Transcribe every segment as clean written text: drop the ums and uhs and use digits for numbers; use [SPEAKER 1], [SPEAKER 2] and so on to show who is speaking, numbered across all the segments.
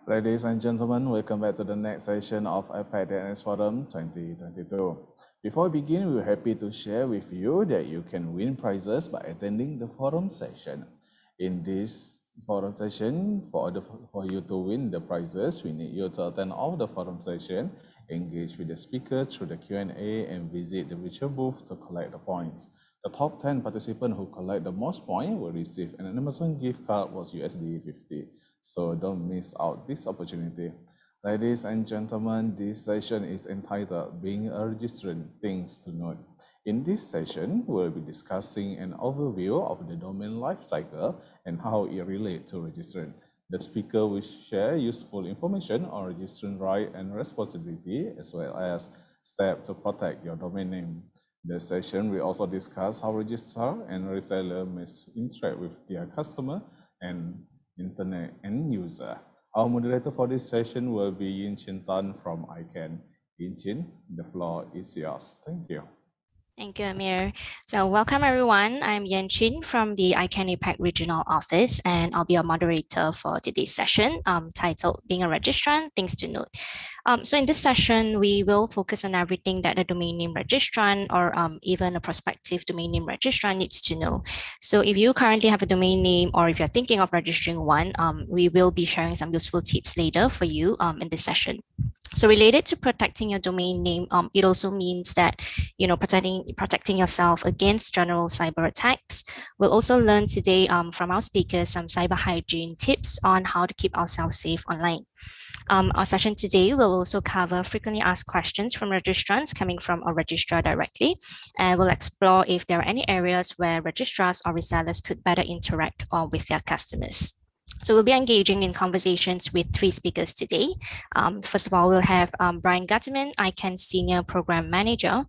[SPEAKER 1] Ladies and gentlemen, welcome back to the next session of iPad DNS Forum 2022. Before we begin, we're happy to share with you that you can win prizes by attending the forum session. In this forum session, for you to win the prizes, we need you to attend all the forum session, engage with the speaker through the Q&A, and visit the virtual booth to collect the points. The top 10 participants who collect the most points will receive an Amazon gift card worth USD 50. So don't miss out this opportunity. Ladies and gentlemen, this session is entitled Being a Registrant, Things to Note. In this session, we'll be discussing an overview of the domain lifecycle and how it relates to registrant. The speaker will share useful information on registrant right and responsibility, as well as steps to protect your domain name. The session will also discuss how registrar and reseller must interact with their customer and internet end user. Our moderator for this session will be Yin Chin Tan from ICANN. Yin Chin, the floor is yours. Thank you.
[SPEAKER 2] Thank you, Amir. So welcome everyone. I'm Yen Chin from the ICANN APAC Regional Office, and I'll be your moderator for today's session titled Being a Registrant, Things to Note. So in this session, we will focus on everything that a domain name registrant or even a prospective domain name registrant needs to know. So if you currently have a domain name or if you're thinking of registering one, we will be sharing some useful tips later for you in this session. So related to protecting your domain name, it also means that, protecting yourself against general cyber attacks. We'll also learn today from our speakers some cyber hygiene tips on how to keep ourselves safe online. Our session today will also cover frequently asked questions from registrants coming from a registrar directly, and we'll explore if there are any areas where registrars or resellers could better interact with their customers. So we'll be engaging in conversations with three speakers today. First of all, we'll have Brian Gutterman, ICANN Senior Program Manager.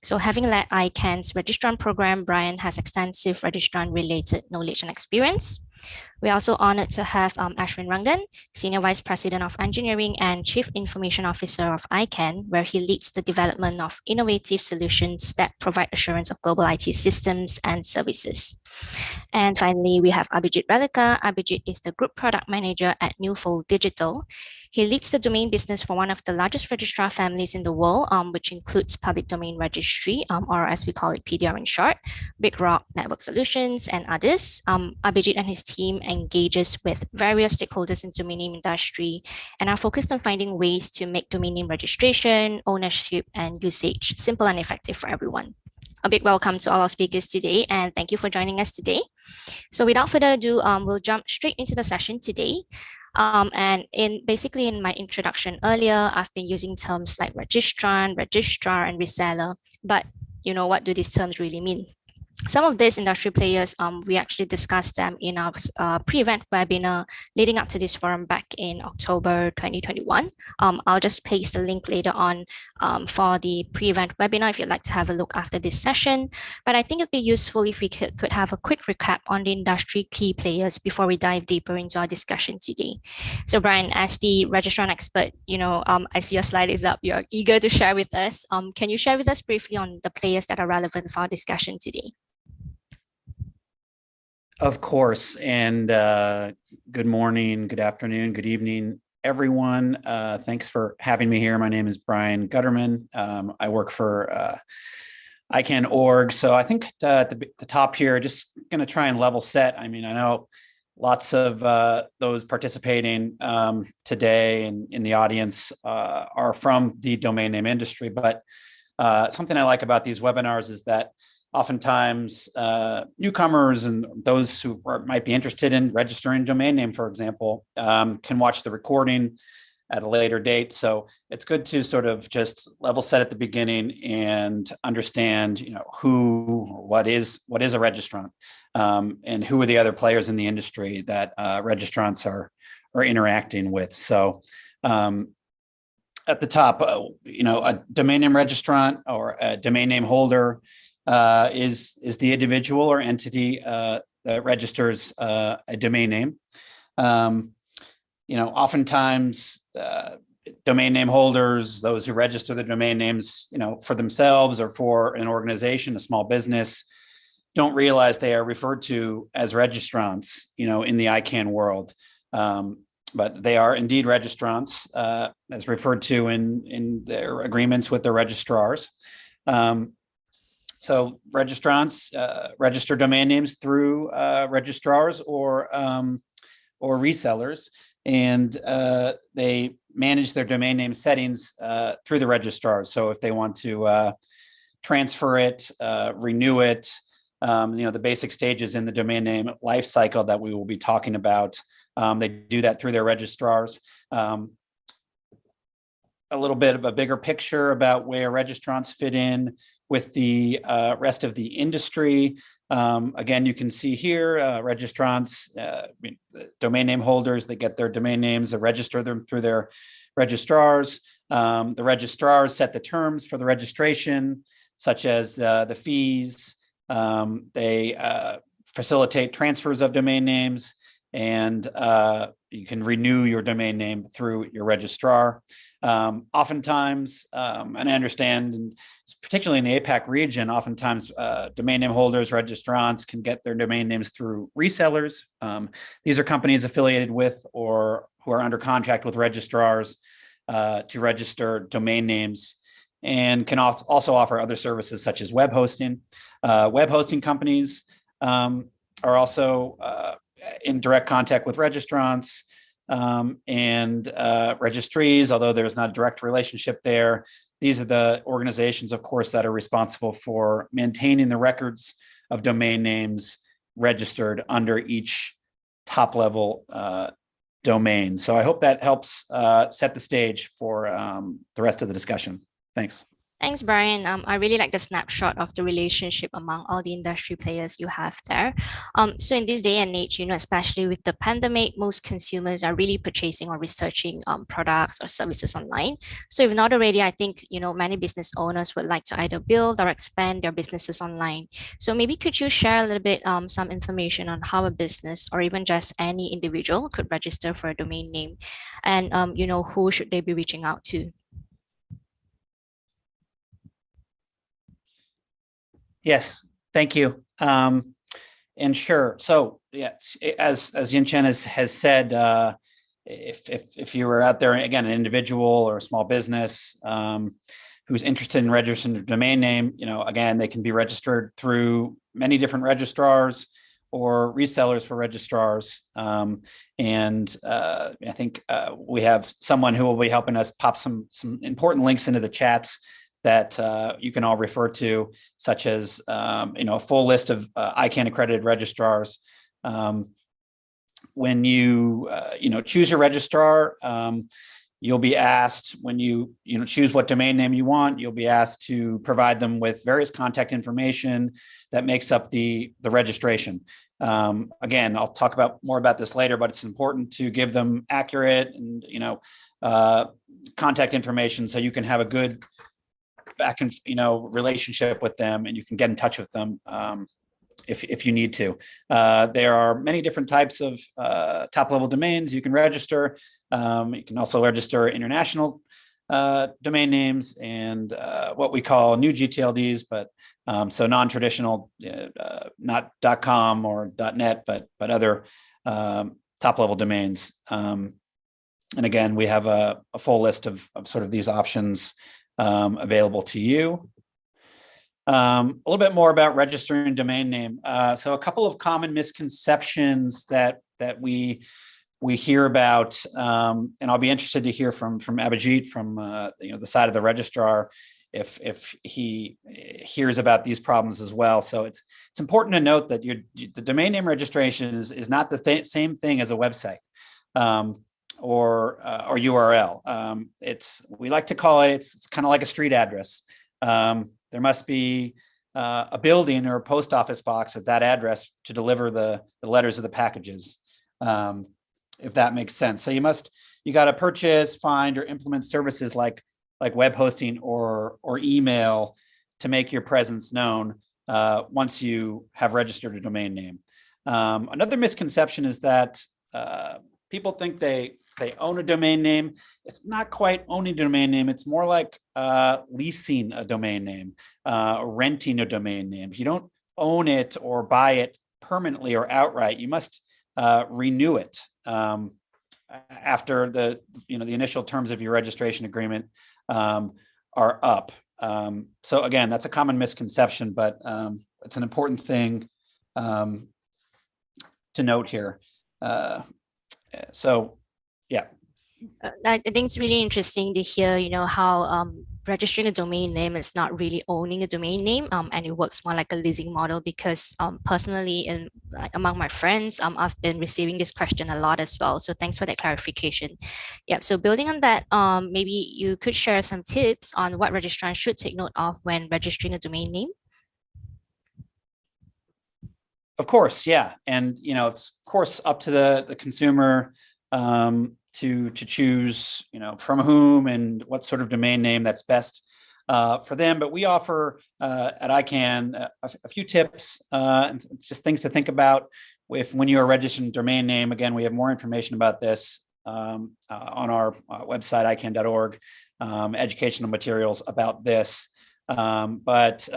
[SPEAKER 2] So having led ICANN's registrant program, Brian has extensive registrant-related knowledge and experience. We're also honored to have Ashwin Rangan, Senior Vice President of Engineering and Chief Information Officer of ICANN, where he leads the development of innovative solutions that provide assurance of global IT systems and services. And finally, we have Abhijit Relika. Abhijit is the Group Product Manager at Newfold Digital. He leads the domain business for one of the largest registrar families in the world, which includes Public Domain Registry, or as we call it, PDR in short, Big Rock Network Solutions, and others. Abhijit and his team engages with various stakeholders in the domain name industry and are focused on finding ways to make domain name registration, ownership, and usage simple and effective for everyone. A big welcome to all our speakers today, and thank you for joining us today. So without further ado, we'll jump straight into the session today. And basically in my introduction earlier, I've been using terms like registrant, registrar, and reseller. But what do these terms really mean? Some of these industry players, we actually discussed them in our pre-event webinar leading up to this forum back in October 2021. I'll just paste the link later on for the pre-event webinar if you'd like to have a look after this session. But I think it'd be useful if we could have a quick recap on the industry key players before we dive deeper into our discussion today. So Brian, as the registrant expert, I see your slide is up. You're eager to share with us. Can you share with us briefly on the players that are relevant for our discussion today?
[SPEAKER 3] Of course, and good morning, good afternoon, good evening, everyone. Thanks for having me here. My name is Brian Gutterman. I work for ICANN.org. So I think at the top here, just going to try and level set. I mean, I know lots of those participating today and in the audience are from the domain name industry, but something I like about these webinars is that oftentimes newcomers and those who might be interested in registering a domain name, for example, can watch the recording at a later date. So it's good to sort of just level set at the beginning and understand, who or what is a registrant, and who are the other players in the industry that registrants are interacting with. So at the top, a domain name registrant or a domain name holder is the individual or entity that registers a domain name. Oftentimes domain name holders, those who register the domain names, for themselves or for an organization, a small business, don't realize they are referred to as registrants, in the ICANN world. but they are indeed registrants, as referred to in their agreements with the registrars. So registrants register domain names through registrars or resellers, and they manage their domain name settings through the registrars. So if they want to transfer it, renew it, the basic stages in the domain name lifecycle that we will be talking about, they do that through their registrars. A little bit of a bigger picture about where registrants fit in with the rest of the industry. Again, you can see here, registrants, domain name holders, they get their domain names, they register them through their registrars. The registrars set the terms for the registration, such as the fees. They facilitate transfers of domain names, and you can renew your domain name through your registrar. Oftentimes, and I understand, and particularly in the APAC region, oftentimes domain name holders, registrants can get their domain names through resellers. These are companies affiliated with or who are under contract with registrars to register domain names, and can also offer other services such as web hosting. Web hosting companies are also in direct contact with registrants and registries, although there's not a direct relationship there. These are the organizations, of course, that are responsible for maintaining the records of domain names registered under each top-level domain. So I hope that helps set the stage for the rest of the discussion. Thanks.
[SPEAKER 2] Thanks, Brian. I really like the snapshot of the relationship among all the industry players you have there. So in this day and age, especially with the pandemic, most consumers are really purchasing or researching products or services online. So if not already, I think, many business owners would like to either build or expand their businesses online. So maybe could you share a little bit some information on how a business or even just any individual could register for a domain name, and who should they be reaching out to?
[SPEAKER 3] Yes, thank you. And sure. So yeah, as Yin Chen has said, if you were out there, again, an individual or a small business who's interested in registering their domain name, again, they can be registered through many different registrars or resellers for registrars. And I think we have someone who will be helping us pop some important links into the chats that you can all refer to, such as a full list of ICANN accredited registrars. When you choose your registrar, you'll be asked, when you choose what domain name you want, you'll be asked to provide them with various contact information that makes up the registration. Again, I'll talk more about this later, but it's important to give them accurate and contact information so you can have a good back and relationship with them, and you can get in touch with them if you need to. There are many different types of top-level domains you can register. You can also register international domain names and what we call new GTLDs, but so non-traditional, not .com or .net, but other top-level domains. And again, we have a full list of sort of these options available to you. A little bit more about registering domain name. So a couple of common misconceptions that we hear about, and I'll be interested to hear from Abhijit from the side of the registrar if he hears about these problems as well. So it's important to note that the domain name registration is not the same thing as a website. Or URL. We like to call it's kind of like a street address. There must be a building or a post office box at that address to deliver the letters of the packages, if that makes sense. So you got to purchase, find, or implement services like web hosting or email to make your presence known once you have registered a domain name. Another misconception is that people think they own a domain name. It's not quite owning a domain name. It's more like leasing a domain name, renting a domain name. You don't own it or buy it permanently or outright. You must renew it. after the initial terms of your registration agreement are up. So again, that's a common misconception, but it's an important thing to note here. So, yeah.
[SPEAKER 2] I think it's really interesting to hear, how registering a domain name is not really owning a domain name, and it works more like a leasing model. Because personally, among my friends, I've been receiving this question a lot as well. So thanks for that clarification. Yeah. So building on that, maybe you could share some tips on what registrants should take note of when registering a domain name.
[SPEAKER 3] Of course, yeah, and it's of course up to the consumer to choose, from whom and what sort of domain name that's best for them. But we offer at ICANN a few tips, and just things to think about when you are registering a domain name. Again, we have more information about this on our website, icann.org, educational materials about this. But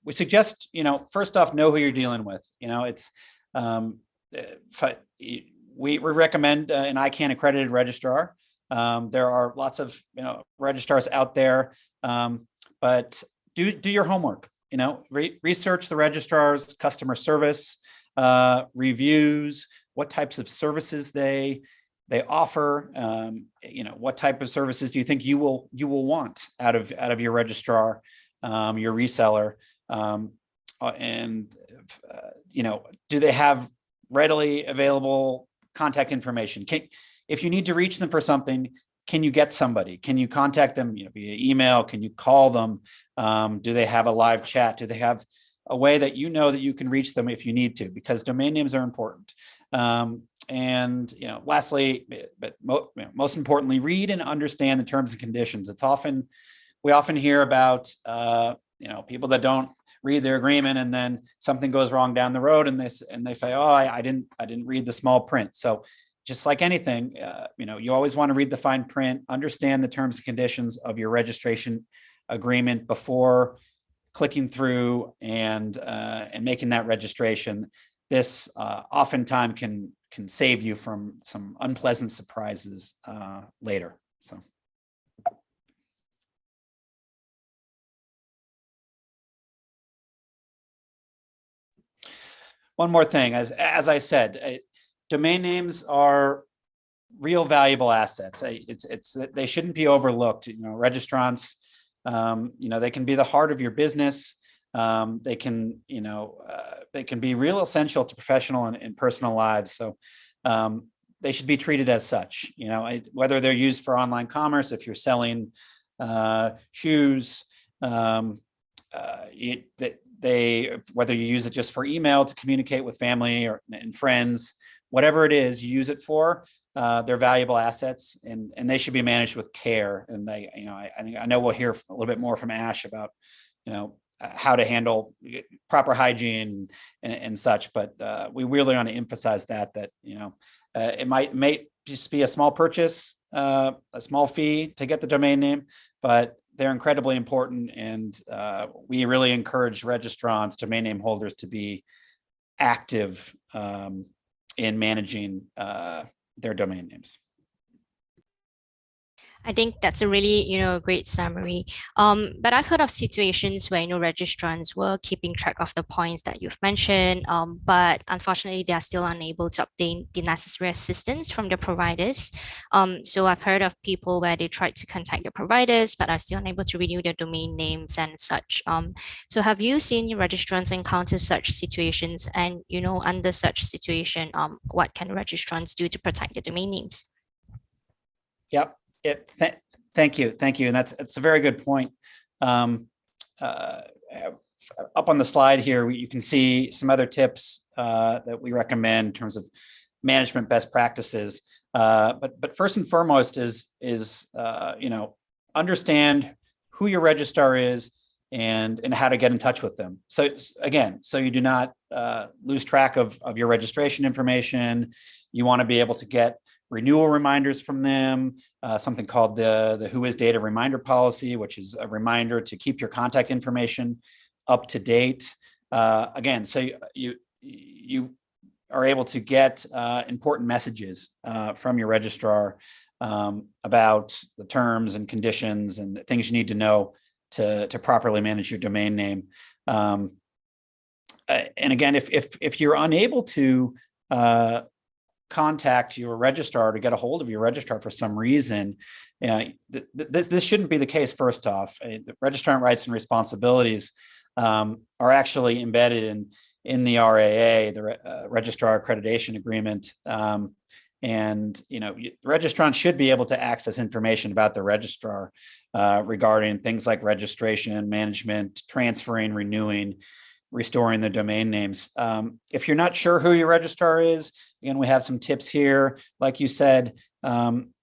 [SPEAKER 3] we suggest, first off, know who you're dealing with. It's we recommend an ICANN accredited registrar. There are lots of registrars out there, but do your homework. Research the registrar's customer service, reviews, what types of services they offer. What type of services do you think you will want out of your registrar, your reseller, and do they have readily available contact information? If you need to reach them for something, can you get somebody? Can you contact them via email? Can you call them? Do they have a live chat? Do they have a way that that you can reach them if you need to? Because domain names are important. And lastly, but most importantly, read and understand the terms and conditions. We often hear about people that don't read their agreement, and then something goes wrong down the road, and they say, "Oh, I didn't read the small print." So, just like anything, you always want to read the fine print, understand the terms and conditions of your registration agreement before clicking through and making that registration. This oftentimes can save you from some unpleasant surprises later. So. One more thing, as I said, domain names are real valuable assets. They shouldn't be overlooked. Registrants, they can be the heart of your business. They can be real essential to professional and personal lives. So they should be treated as such. Whether they're used for online commerce, if you're selling shoes, whether you use it just for email to communicate with family and friends, whatever it is you use it for, they're valuable assets, and they should be managed with care. And I know we'll hear a little bit more from Ash about how to handle proper hygiene and such, but we really want to emphasize that it might just be a small purchase, a small fee to get the domain name, but they're incredibly important, and we really encourage registrants, domain name holders, to be active in managing their domain names.
[SPEAKER 2] I think that's a really, great summary. But I've heard of situations where, registrants were keeping track of the points that you've mentioned, but unfortunately, they are still unable to obtain the necessary assistance from their providers. So I've heard of people where they tried to contact their providers, but are still unable to renew their domain names and such. So have you seen your registrants encounter such situations? And, under such situation, what can registrants do to protect their domain names?
[SPEAKER 3] Yep. Thank you, and it's a very good point. Up on the slide here, you can see some other tips that we recommend in terms of management best practices. But first and foremost is understand who your registrar is and how to get in touch with them. So again, so you do not lose track of your registration information. You want to be able to get renewal reminders from them, something called the Who Is Data Reminder Policy, which is a reminder to keep your contact information up to date. Again, so you are able to get important messages from your registrar about the terms and conditions and things you need to know to properly manage your domain name. And again, if you're unable to contact your registrar to get a hold of your registrar for some reason, this shouldn't be the case. First off, the registrant rights and responsibilities are actually embedded in the RAA, the Registrar Accreditation Agreement. And the registrant should be able to access information about the registrar regarding things like registration, management, transferring, renewing, restoring the domain names. If you're not sure who your registrar is, again, we have some tips here. Like you said,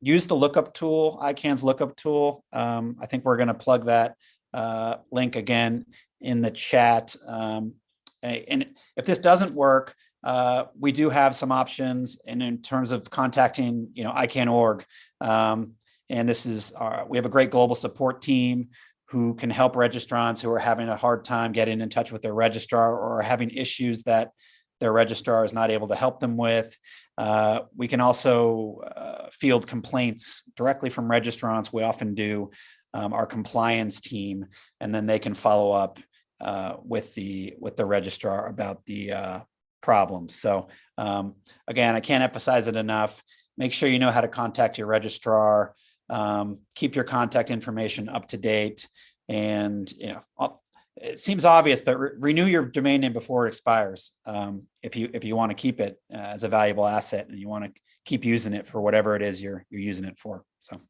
[SPEAKER 3] use the lookup tool, ICANN's lookup tool. I think we're going to plug that link again in the chat. And if this doesn't work, we do have some options in terms of contacting, ICANN.org. And this is we have a great global support team who can help registrants who are having a hard time getting in touch with their registrar or are having issues that their registrar is not able to help them with. We can also field complaints directly from registrants. We often do. Our compliance team, and then they can follow up with the registrar about the problems. So again, I can't emphasize it enough. Make sure you know how to contact your registrar. Keep your contact information up to date, and it seems obvious, but renew your domain name before it expires. If you want to keep it as a valuable asset and you want to keep using it for whatever it is you're using it for. So.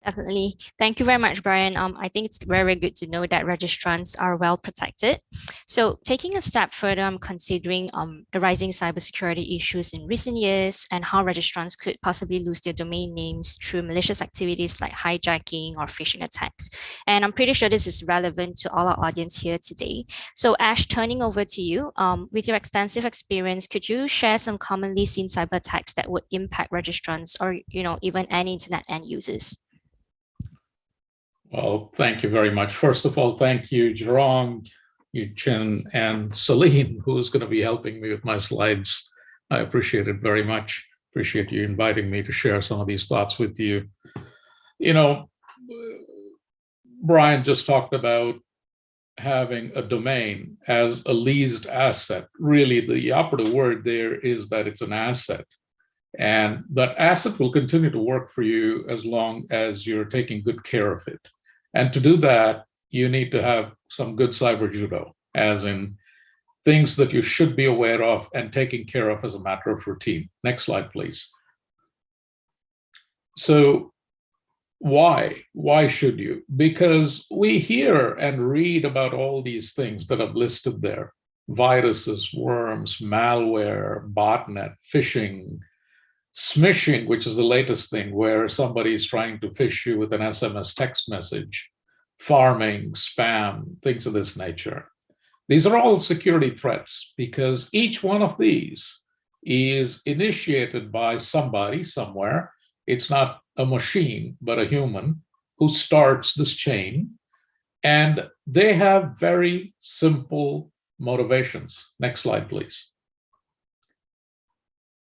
[SPEAKER 2] Definitely. Thank you very much, Brian. I think it's very good to know that registrants are well protected. So taking a step further, I'm considering the rising cybersecurity issues in recent years and how registrants could possibly lose their domain names through malicious activities like hijacking or phishing attacks. And I'm pretty sure this is relevant to all our audience here today. So Ash, turning over to you, with your extensive experience, could you share some commonly seen cyber attacks that would impact registrants or even any internet end users?
[SPEAKER 4] Well, thank you very much. First of all, thank you, Jerome, Yuchin, and Celine, who's going to be helping me with my slides. I appreciate it very much. Appreciate you inviting me to share some of these thoughts with you. Brian just talked about having a domain as a leased asset. Really, the operative word there is that it's an asset. And that asset will continue to work for you as long as you're taking good care of it. And to do that, you need to have some good cyber judo, as in things that you should be aware of and taking care of as a matter of routine. Next slide, please. So why? Why should you? Because we hear and read about all these things that I've listed there: viruses, worms, malware, botnet, phishing, smishing, which is the latest thing, where somebody is trying to phish you with an SMS text message, farming, spam, things of this nature. These are all security threats because each one of these is initiated by somebody somewhere. It's not a machine, but a human who starts this chain. And they have very simple motivations. Next slide, please.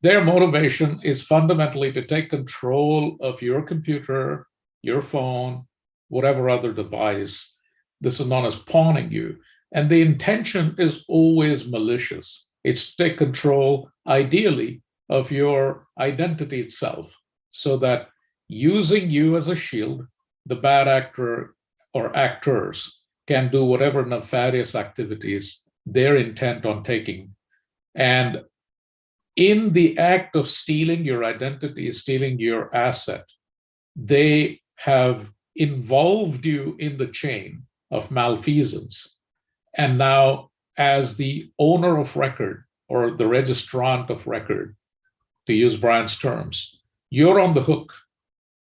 [SPEAKER 4] Their motivation is fundamentally to take control of your computer, your phone, whatever other device. This is known as pawning you. And the intention is always malicious. It's to take control, ideally, of your identity itself, so that using you as a shield, the bad actor or actors can do whatever nefarious activities they're intent on taking. And in the act of stealing your identity, stealing your asset, they have involved you in the chain of malfeasance. And now, as the owner of record, or the registrant of record, to use Brian's terms, you're on the hook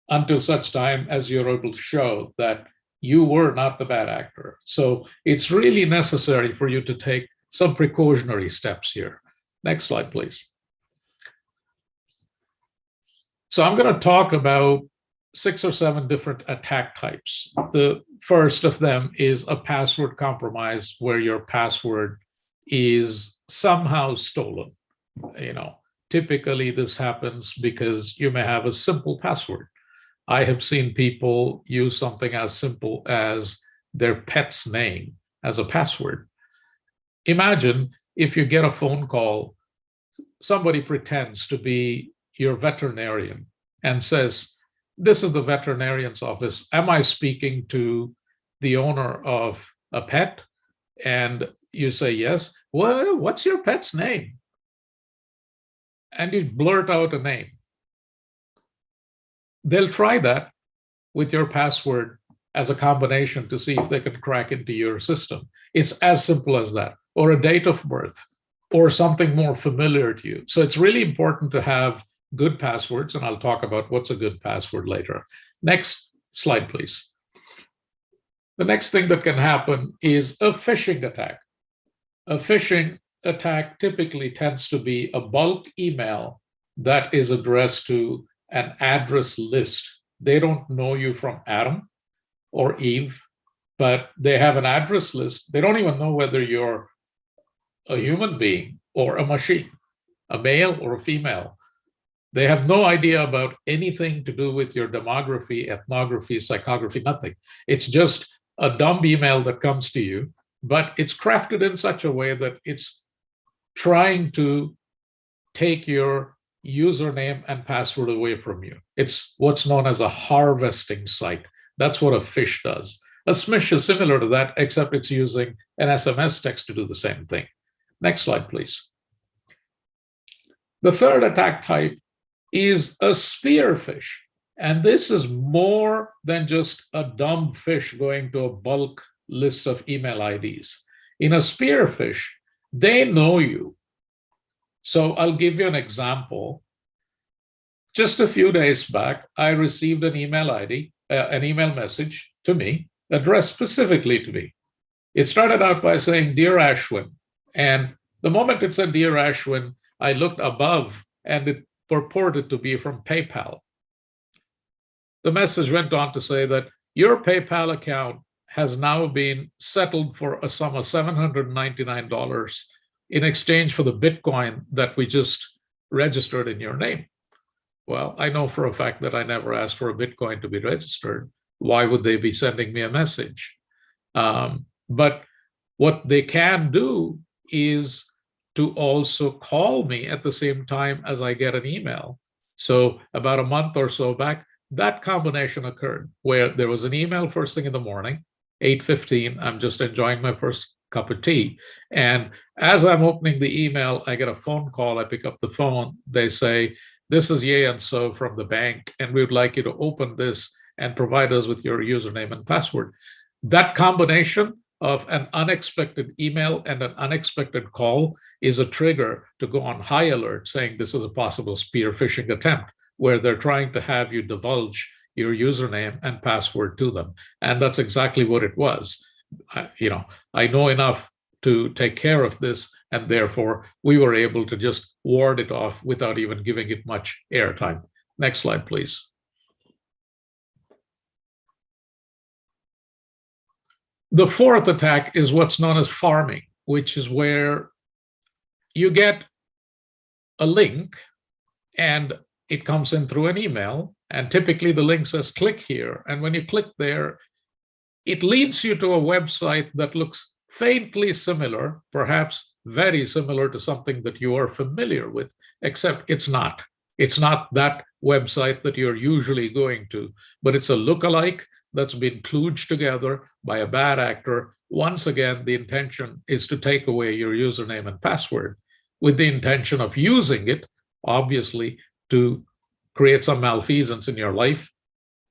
[SPEAKER 4] until such time as you're able to show that you were not the bad actor. So it's really necessary for you to take some precautionary steps here. Next slide, please. So I'm going to talk about 6 or 7 different attack types. The first of them is a password compromise, where your password is somehow stolen. Typically this happens because you may have a simple password. I have seen people use something as simple as their pet's name as a password. Imagine if you get a phone call, somebody pretends to be your veterinarian and says, "This is the veterinarian's office. Am I speaking to the owner of a pet?" And you say, "Yes." "Well, what's your pet's name?" And you blurt out a name. They'll try that with your password as a combination to see if they can crack into your system. It's as simple as that, or a date of birth, or something more familiar to you. So it's really important to have good passwords, and I'll talk about what's a good password later. Next slide, please. The next thing that can happen is a phishing attack. A phishing attack typically tends to be a bulk email that is addressed to an address list. They don't know you from Adam or Eve, but they have an address list. They don't even know whether you're a human being or a machine, a male or a female. They have no idea about anything to do with your demography, ethnography, psychography, nothing. It's just a dumb email that comes to you, but it's crafted in such a way that it's trying to take your username and password away from you. It's what's known as a harvesting site. That's what a phish does. A smish is similar to that, except it's using an SMS text to do the same thing. Next slide, please. The third attack type is a spear phish. And this is more than just a dumb phish going to a bulk list of email IDs. In a spear phish, they know you. So I'll give you an example. Just a few days back, I received an email ID, an email message to me, addressed specifically to me. It started out by saying, "Dear Ashwin." And the moment it said, "Dear Ashwin," I looked above and it purported to be from PayPal. The message went on to say that your PayPal account has now been settled for a sum of $799 in exchange for the Bitcoin that we just registered in your name. Well, I know for a fact that I never asked for a Bitcoin to be registered. Why would they be sending me a message? But what they can do is to also call me at the same time as I get an email. So about a month or so back, that combination occurred where there was an email first thing in the morning, 8:15, I'm just enjoying my first cup of tea. And as I'm opening the email, I get a phone call. I pick up the phone. They say, "This is Ye and so from the bank, and we would like you to open this and provide us with your username and password." That combination of an unexpected email and an unexpected call is a trigger to go on high alert saying this is a possible spear phishing attempt where they're trying to have you divulge your username and password to them. And that's exactly what it was. I know enough to take care of this, and therefore we were able to just ward it off without even giving it much airtime. Next slide, please. The fourth attack is what's known as farming, which is where you get a link and it comes in through an email. And typically the link says, "Click here." And when you click there, it leads you to a website that looks faintly similar, perhaps very similar to something that you are familiar with, except it's not. It's not that website that you're usually going to, but it's a lookalike that's been kludged together by a bad actor. Once again, the intention is to take away your username and password with the intention of using it, obviously, to create some malfeasance in your life.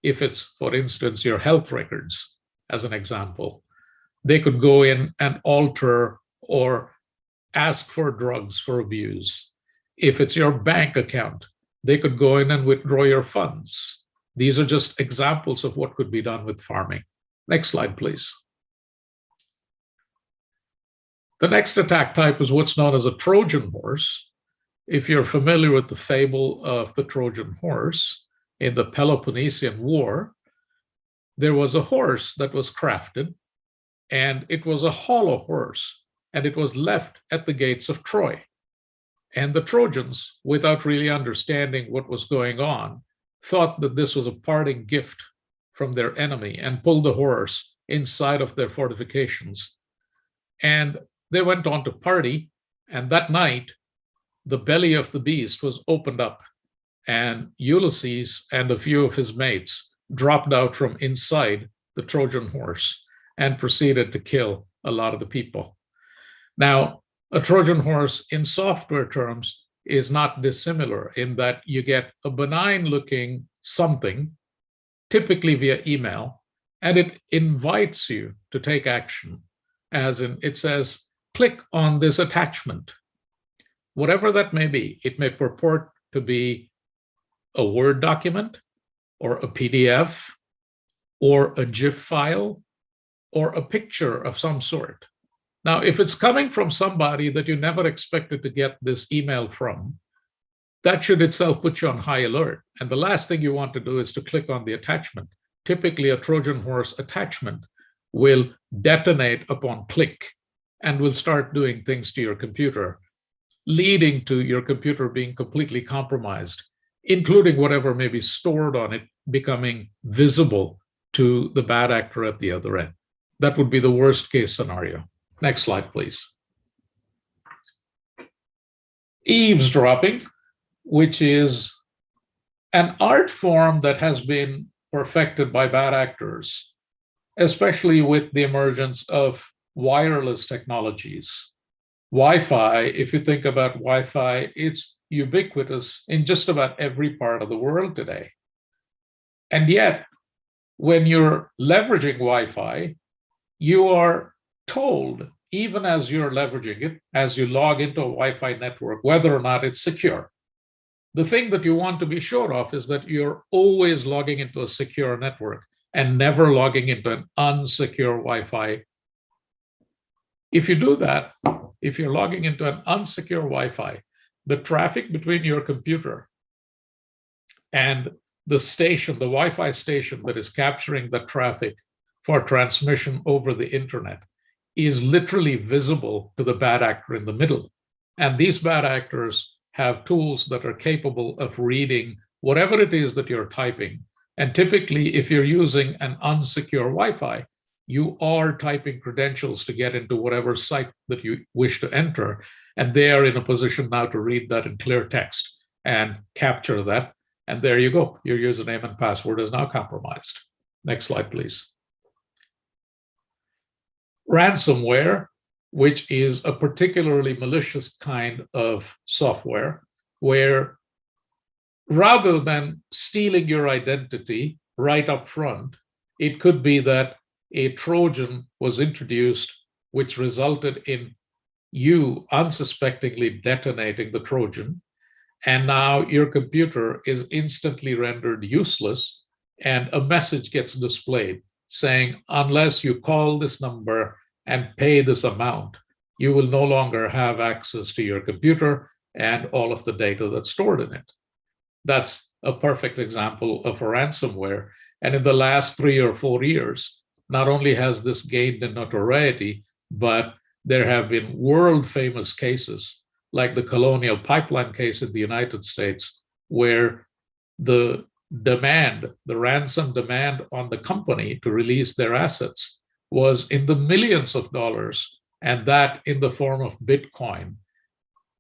[SPEAKER 4] If it's, for instance, your health records, as an example, they could go in and alter or ask for drugs for abuse. If it's your bank account, they could go in and withdraw your funds. These are just examples of what could be done with farming. Next slide, please. The next attack type is what's known as a Trojan horse. If you're familiar with the fable of the Trojan horse, in the Peloponnesian War, there was a horse that was crafted, and it was a hollow horse, and it was left at the gates of Troy. And the Trojans, without really understanding what was going on, thought that this was a parting gift from their enemy and pulled the horse inside of their fortifications. And they went on to party. And that night, the belly of the beast was opened up, and Ulysses and a few of his mates dropped out from inside the Trojan horse and proceeded to kill a lot of the people. Now, a Trojan horse in software terms is not dissimilar in that you get a benign looking something, typically via email, and it invites you to take action. As in, it says, click on this attachment. Whatever that may be, it may purport to be a Word document or a PDF or a GIF file or a picture of some sort. Now, if it's coming from somebody that you never expected to get this email from, that should itself put you on high alert. And the last thing you want to do is to click on the attachment. Typically, a Trojan horse attachment will detonate upon click and will start doing things to your computer, leading to your computer being completely compromised, including whatever may be stored on it becoming visible to the bad actor at the other end. That would be the worst case scenario. Next slide, please. Eavesdropping, which is an art form that has been perfected by bad actors, especially with the emergence of wireless technologies. Wi-Fi, if you think about Wi-Fi, it's ubiquitous in just about every part of the world today. And yet, when you're leveraging Wi-Fi, you are told, even as you're leveraging it, as you log into a Wi-Fi network, whether or not it's secure. The thing that you want to be sure of is that you're always logging into a secure network and never logging into an unsecure Wi-Fi. If you do that, if you're logging into an unsecure Wi-Fi, the traffic between your computer and the station, the Wi-Fi station that is capturing the traffic for transmission over the internet, is literally visible to the bad actor in the middle. And these bad actors have tools that are capable of reading whatever it is that you're typing. And typically, if you're using an unsecure Wi-Fi, you are typing credentials to get into whatever site that you wish to enter. And they are in a position now to read that in clear text and capture that. And there you go. Your username and password is now compromised. Next slide, please. Ransomware, which is a particularly malicious kind of software, where rather than stealing your identity right up front, it could be that a Trojan was introduced, which resulted in you unsuspectingly detonating the Trojan. And now your computer is instantly rendered useless, and a message gets displayed saying, unless you call this number and pay this amount, you will no longer have access to your computer and all of the data that's stored in it. That's a perfect example of a ransomware. And in the last 3 or 4 years, not only has this gained in notoriety, but there have been world famous cases like the Colonial Pipeline case in the United States, where the demand, the ransom demand on the company to release their assets was in the millions of dollars, and that in the form of Bitcoin.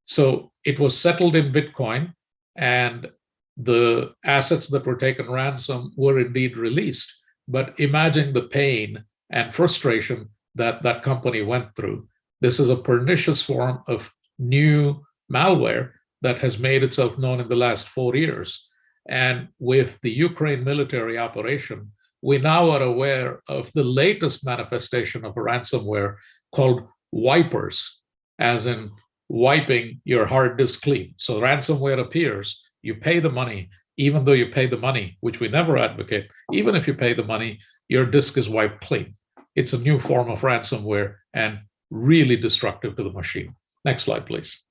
[SPEAKER 4] So it was settled in Bitcoin, and the assets that were taken ransom were indeed released. But imagine the pain and frustration that that company went through. This is a pernicious form of new malware that has made itself known in the last 4 years. And with the Ukraine military operation, we now are aware of the latest manifestation of a ransomware called wipers, as in wiping your hard disk clean. So ransomware appears, you pay the money, even though you pay the money, which we never advocate, even if you pay the money, your disk is wiped clean. It's a new form of ransomware and really destructive to the machine. Next slide, please.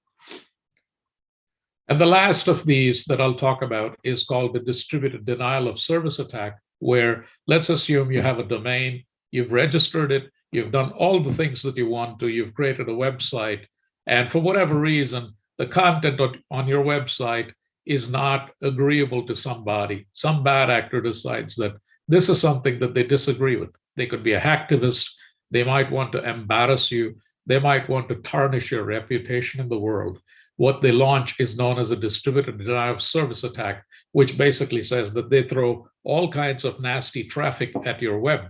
[SPEAKER 4] And the last of these that I'll talk about is called the distributed denial of service attack, where let's assume you have a domain, you've registered it, you've done all the things that you want to, you've created a website, and for whatever reason, the content on your website is not agreeable to somebody, some bad actor decides that this is something that they disagree with. They could be a hacktivist. They might want to embarrass you. They might want to tarnish your reputation in the world. What they launch is known as a distributed denial of service attack, which basically says that they throw all kinds of nasty traffic at your web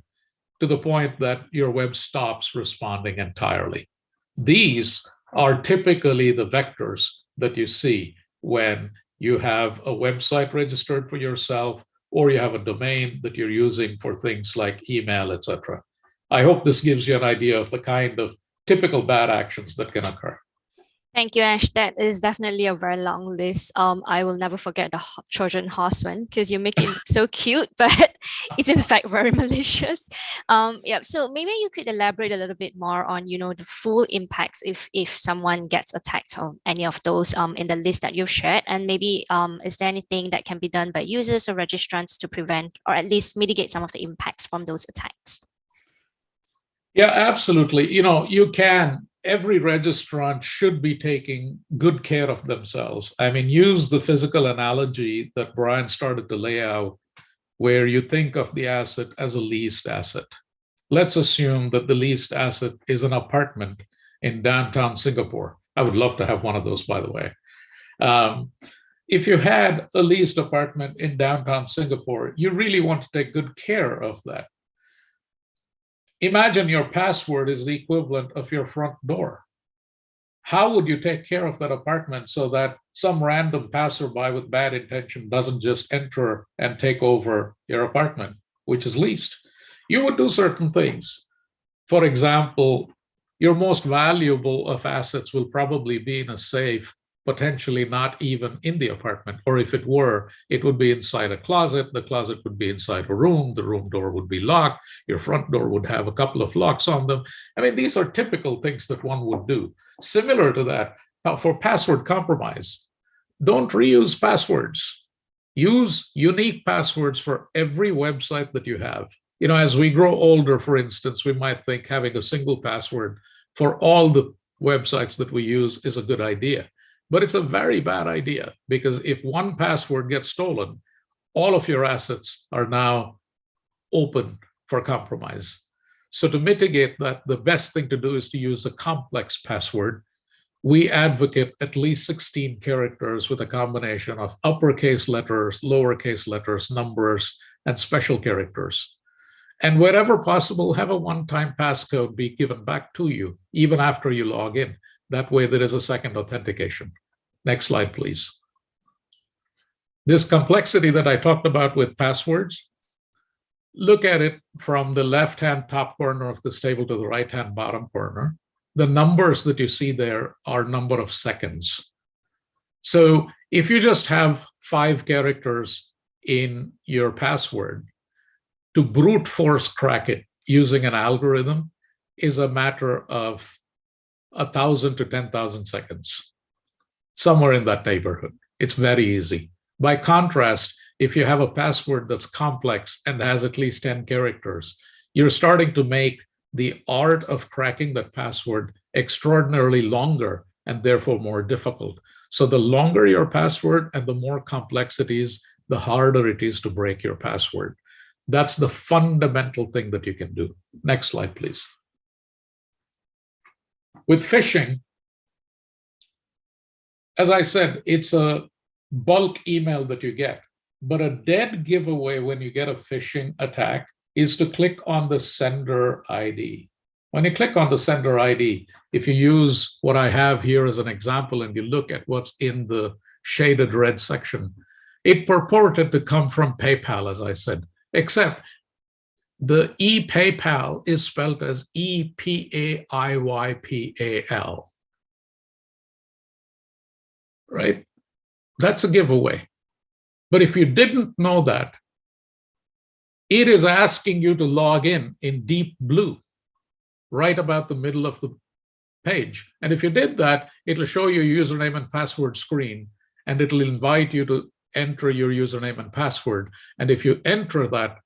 [SPEAKER 4] to the point that your web stops responding entirely. These are typically the vectors that you see when you have a website registered for yourself, or you have a domain that you're using for things like email, etc. I hope this gives you an idea of the kind of typical bad actions that can occur.
[SPEAKER 2] Thank you, Ash. That is definitely a very long list. I will never forget the Trojan horse one because you make it look so cute, but it's in fact very malicious. Yeah. So maybe you could elaborate a little bit more on, the full impacts if someone gets attacked on any of those in the list that you've shared, and maybe is there anything that can be done by users or registrants to prevent or at least mitigate some of the impacts from those attacks?
[SPEAKER 4] Yeah, absolutely. You can. Every registrant should be taking good care of themselves. I mean, use the physical analogy that Brian started to lay out, where you think of the asset as a leased asset. Let's assume that the leased asset is an apartment in downtown Singapore. I would love to have one of those, by the way. If you had a leased apartment in downtown Singapore, you really want to take good care of that. Imagine your password is the equivalent of your front door. How would you take care of that apartment so that some random passerby with bad intention doesn't just enter and take over your apartment, which is leased? You would do certain things. For example, your most valuable of assets will probably be in a safe, potentially not even in the apartment, or if it were, it would be inside a closet. The closet would be inside a room. The room door would be locked. Your front door would have a couple of locks on them. I mean, these are typical things that one would do. Similar to that, for password compromise, don't reuse passwords. Use unique passwords for every website that you have. As we grow older, for instance, we might think having a single password for all the websites that we use is a good idea. But it's a very bad idea, because if one password gets stolen, all of your assets are now open for compromise. So to mitigate that, the best thing to do is to use a complex password. We advocate at least 16 characters with a combination of uppercase letters, lowercase letters, numbers, and special characters. And wherever possible, have a one-time passcode be given back to you, even after you log in. That way there is a second authentication. Next slide, please. This complexity that I talked about with passwords, look at it from the left-hand top corner of this table to the right-hand bottom corner. The numbers that you see there are number of seconds. So if you just have 5 characters in your password, to brute force crack it using an algorithm is a matter of 1,000 to 10,000 seconds. Somewhere in that neighborhood. It's very easy. By contrast, if you have a password that's complex and has at least 10 characters, you're starting to make the art of cracking that password extraordinarily longer and therefore more difficult. So the longer your password and the more complex it is, the harder it is to break your password. That's the fundamental thing that you can do. Next slide, please. With phishing, as I said, it's a bulk email that you get, but a dead giveaway when you get a phishing attack is to click on the sender ID. When you click on the sender ID, if you use what I have here as an example and you look at what's in the shaded red section, it purported to come from PayPal, as I said, except the ePayPal is spelled as EPAIYPAL. Right? That's a giveaway. But if you didn't know that, it is asking you to log in deep blue, right about the middle of the page. And if you did that, it'll show you your username and password screen, and it'll invite you to enter your username and password. And if you enter that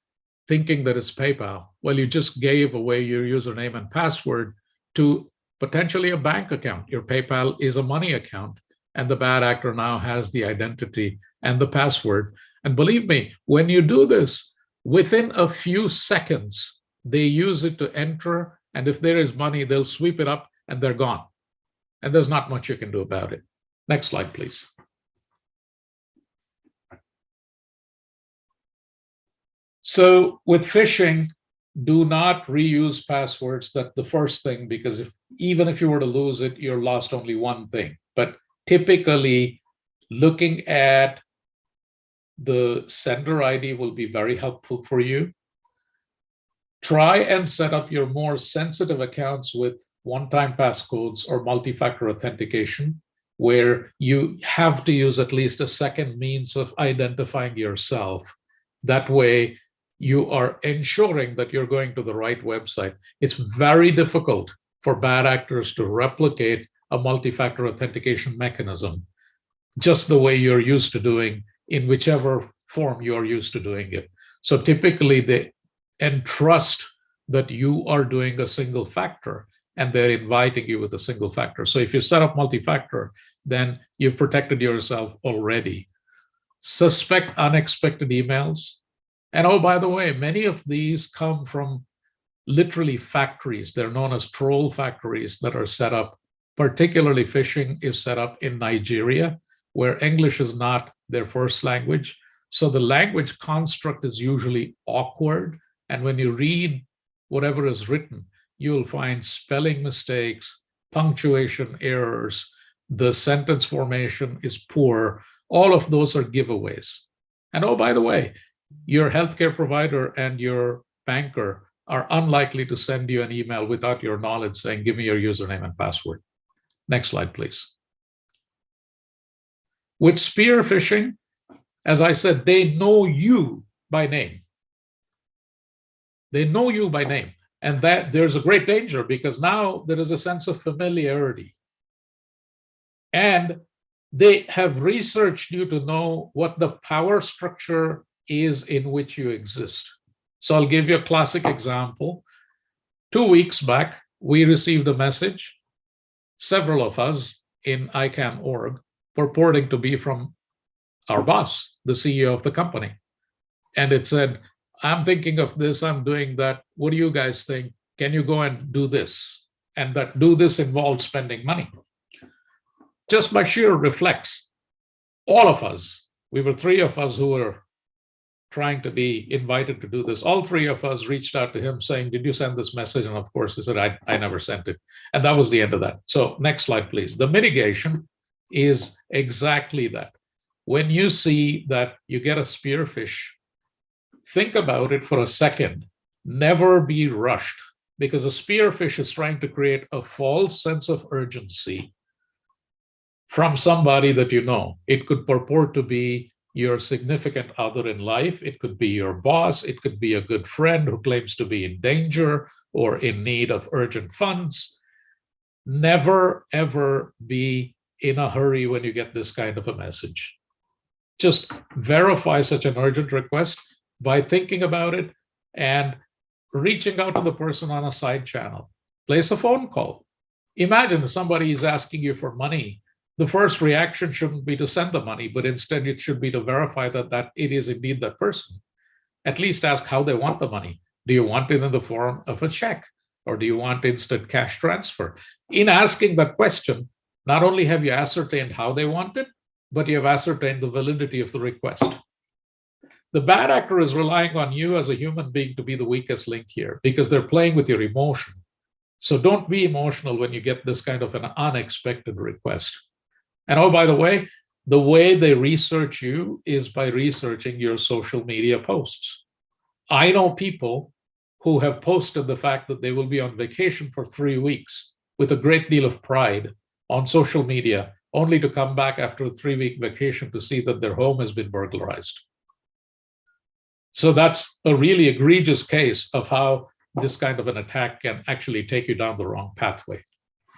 [SPEAKER 4] thinking that it's PayPal, well, you just gave away your username and password to potentially a bank account. Your PayPal is a money account, and the bad actor now has the identity and the password. And believe me, when you do this, within a few seconds, they use it to enter, and if there is money, they'll sweep it up and they're gone. And there's not much you can do about it. Next slide, please. So with phishing, do not reuse passwords. That's the first thing, because even if you were to lose it, you're lost only one thing. But typically, looking at the sender ID will be very helpful for you. Try and set up your more sensitive accounts with one-time passcodes or multi-factor authentication, where you have to use at least a second means of identifying yourself. That way, you are ensuring that you're going to the right website. It's very difficult for bad actors to replicate a multi-factor authentication mechanism just the way you're used to doing in whichever form you're used to doing it. So typically they entrust that you are doing a single factor and they're inviting you with a single factor. So if you set up multi-factor, then you've protected yourself already. Suspect unexpected emails. And oh, by the way, many of these come from literally factories. They're known as troll factories that are set up. Particularly phishing is set up in Nigeria, where English is not their first language. So the language construct is usually awkward. And when you read whatever is written, you'll find spelling mistakes, punctuation errors, the sentence formation is poor. All of those are giveaways. And oh, by the way, your healthcare provider and your banker are unlikely to send you an email without your knowledge saying, give me your username and password. Next slide, please. With spear phishing, as I said, they know you by name. They know you by name. And that there's a great danger, because now there is a sense of familiarity. And they have researched you to know what the power structure is in which you exist. So I'll give you a classic example. 2 weeks back, we received a message, several of us in ICANN.org, purporting to be from our boss, the CEO of the company. And it said, I'm thinking of this, I'm doing that. What do you guys think? Can you go and do this? And that do this involved spending money. Just by sheer reflex, all of us, we were 3 of us who were trying to be invited to do this. All 3 of us reached out to him saying, did you send this message? And of course, he said, I never sent it. And that was the end of that. So next slide, please. The mitigation is exactly that. When you see that you get a spearfish, think about it for a second. Never be rushed, because a spearfish is trying to create a false sense of urgency from somebody that you know. It could purport to be your significant other in life. It could be your boss. It could be a good friend who claims to be in danger or in need of urgent funds. Never, ever be in a hurry when you get this kind of a message. Just verify such an urgent request by thinking about it and reaching out to the person on a side channel. Place a phone call. Imagine if somebody is asking you for money. The first reaction shouldn't be to send the money, but instead it should be to verify that it is indeed that person. At least ask how they want the money. Do you want it in the form of a check, or do you want instant cash transfer? In asking that question, not only have you ascertained how they want it, but you have ascertained the validity of the request. The bad actor is relying on you as a human being to be the weakest link here, because they're playing with your emotion. So don't be emotional when you get this kind of an unexpected request. And oh, by the way they research you is by researching your social media posts. I know people who have posted the fact that they will be on vacation for 3 weeks with a great deal of pride on social media, only to come back after a 3-week vacation to see that their home has been burglarized. So that's a really egregious case of how this kind of an attack can actually take you down the wrong pathway.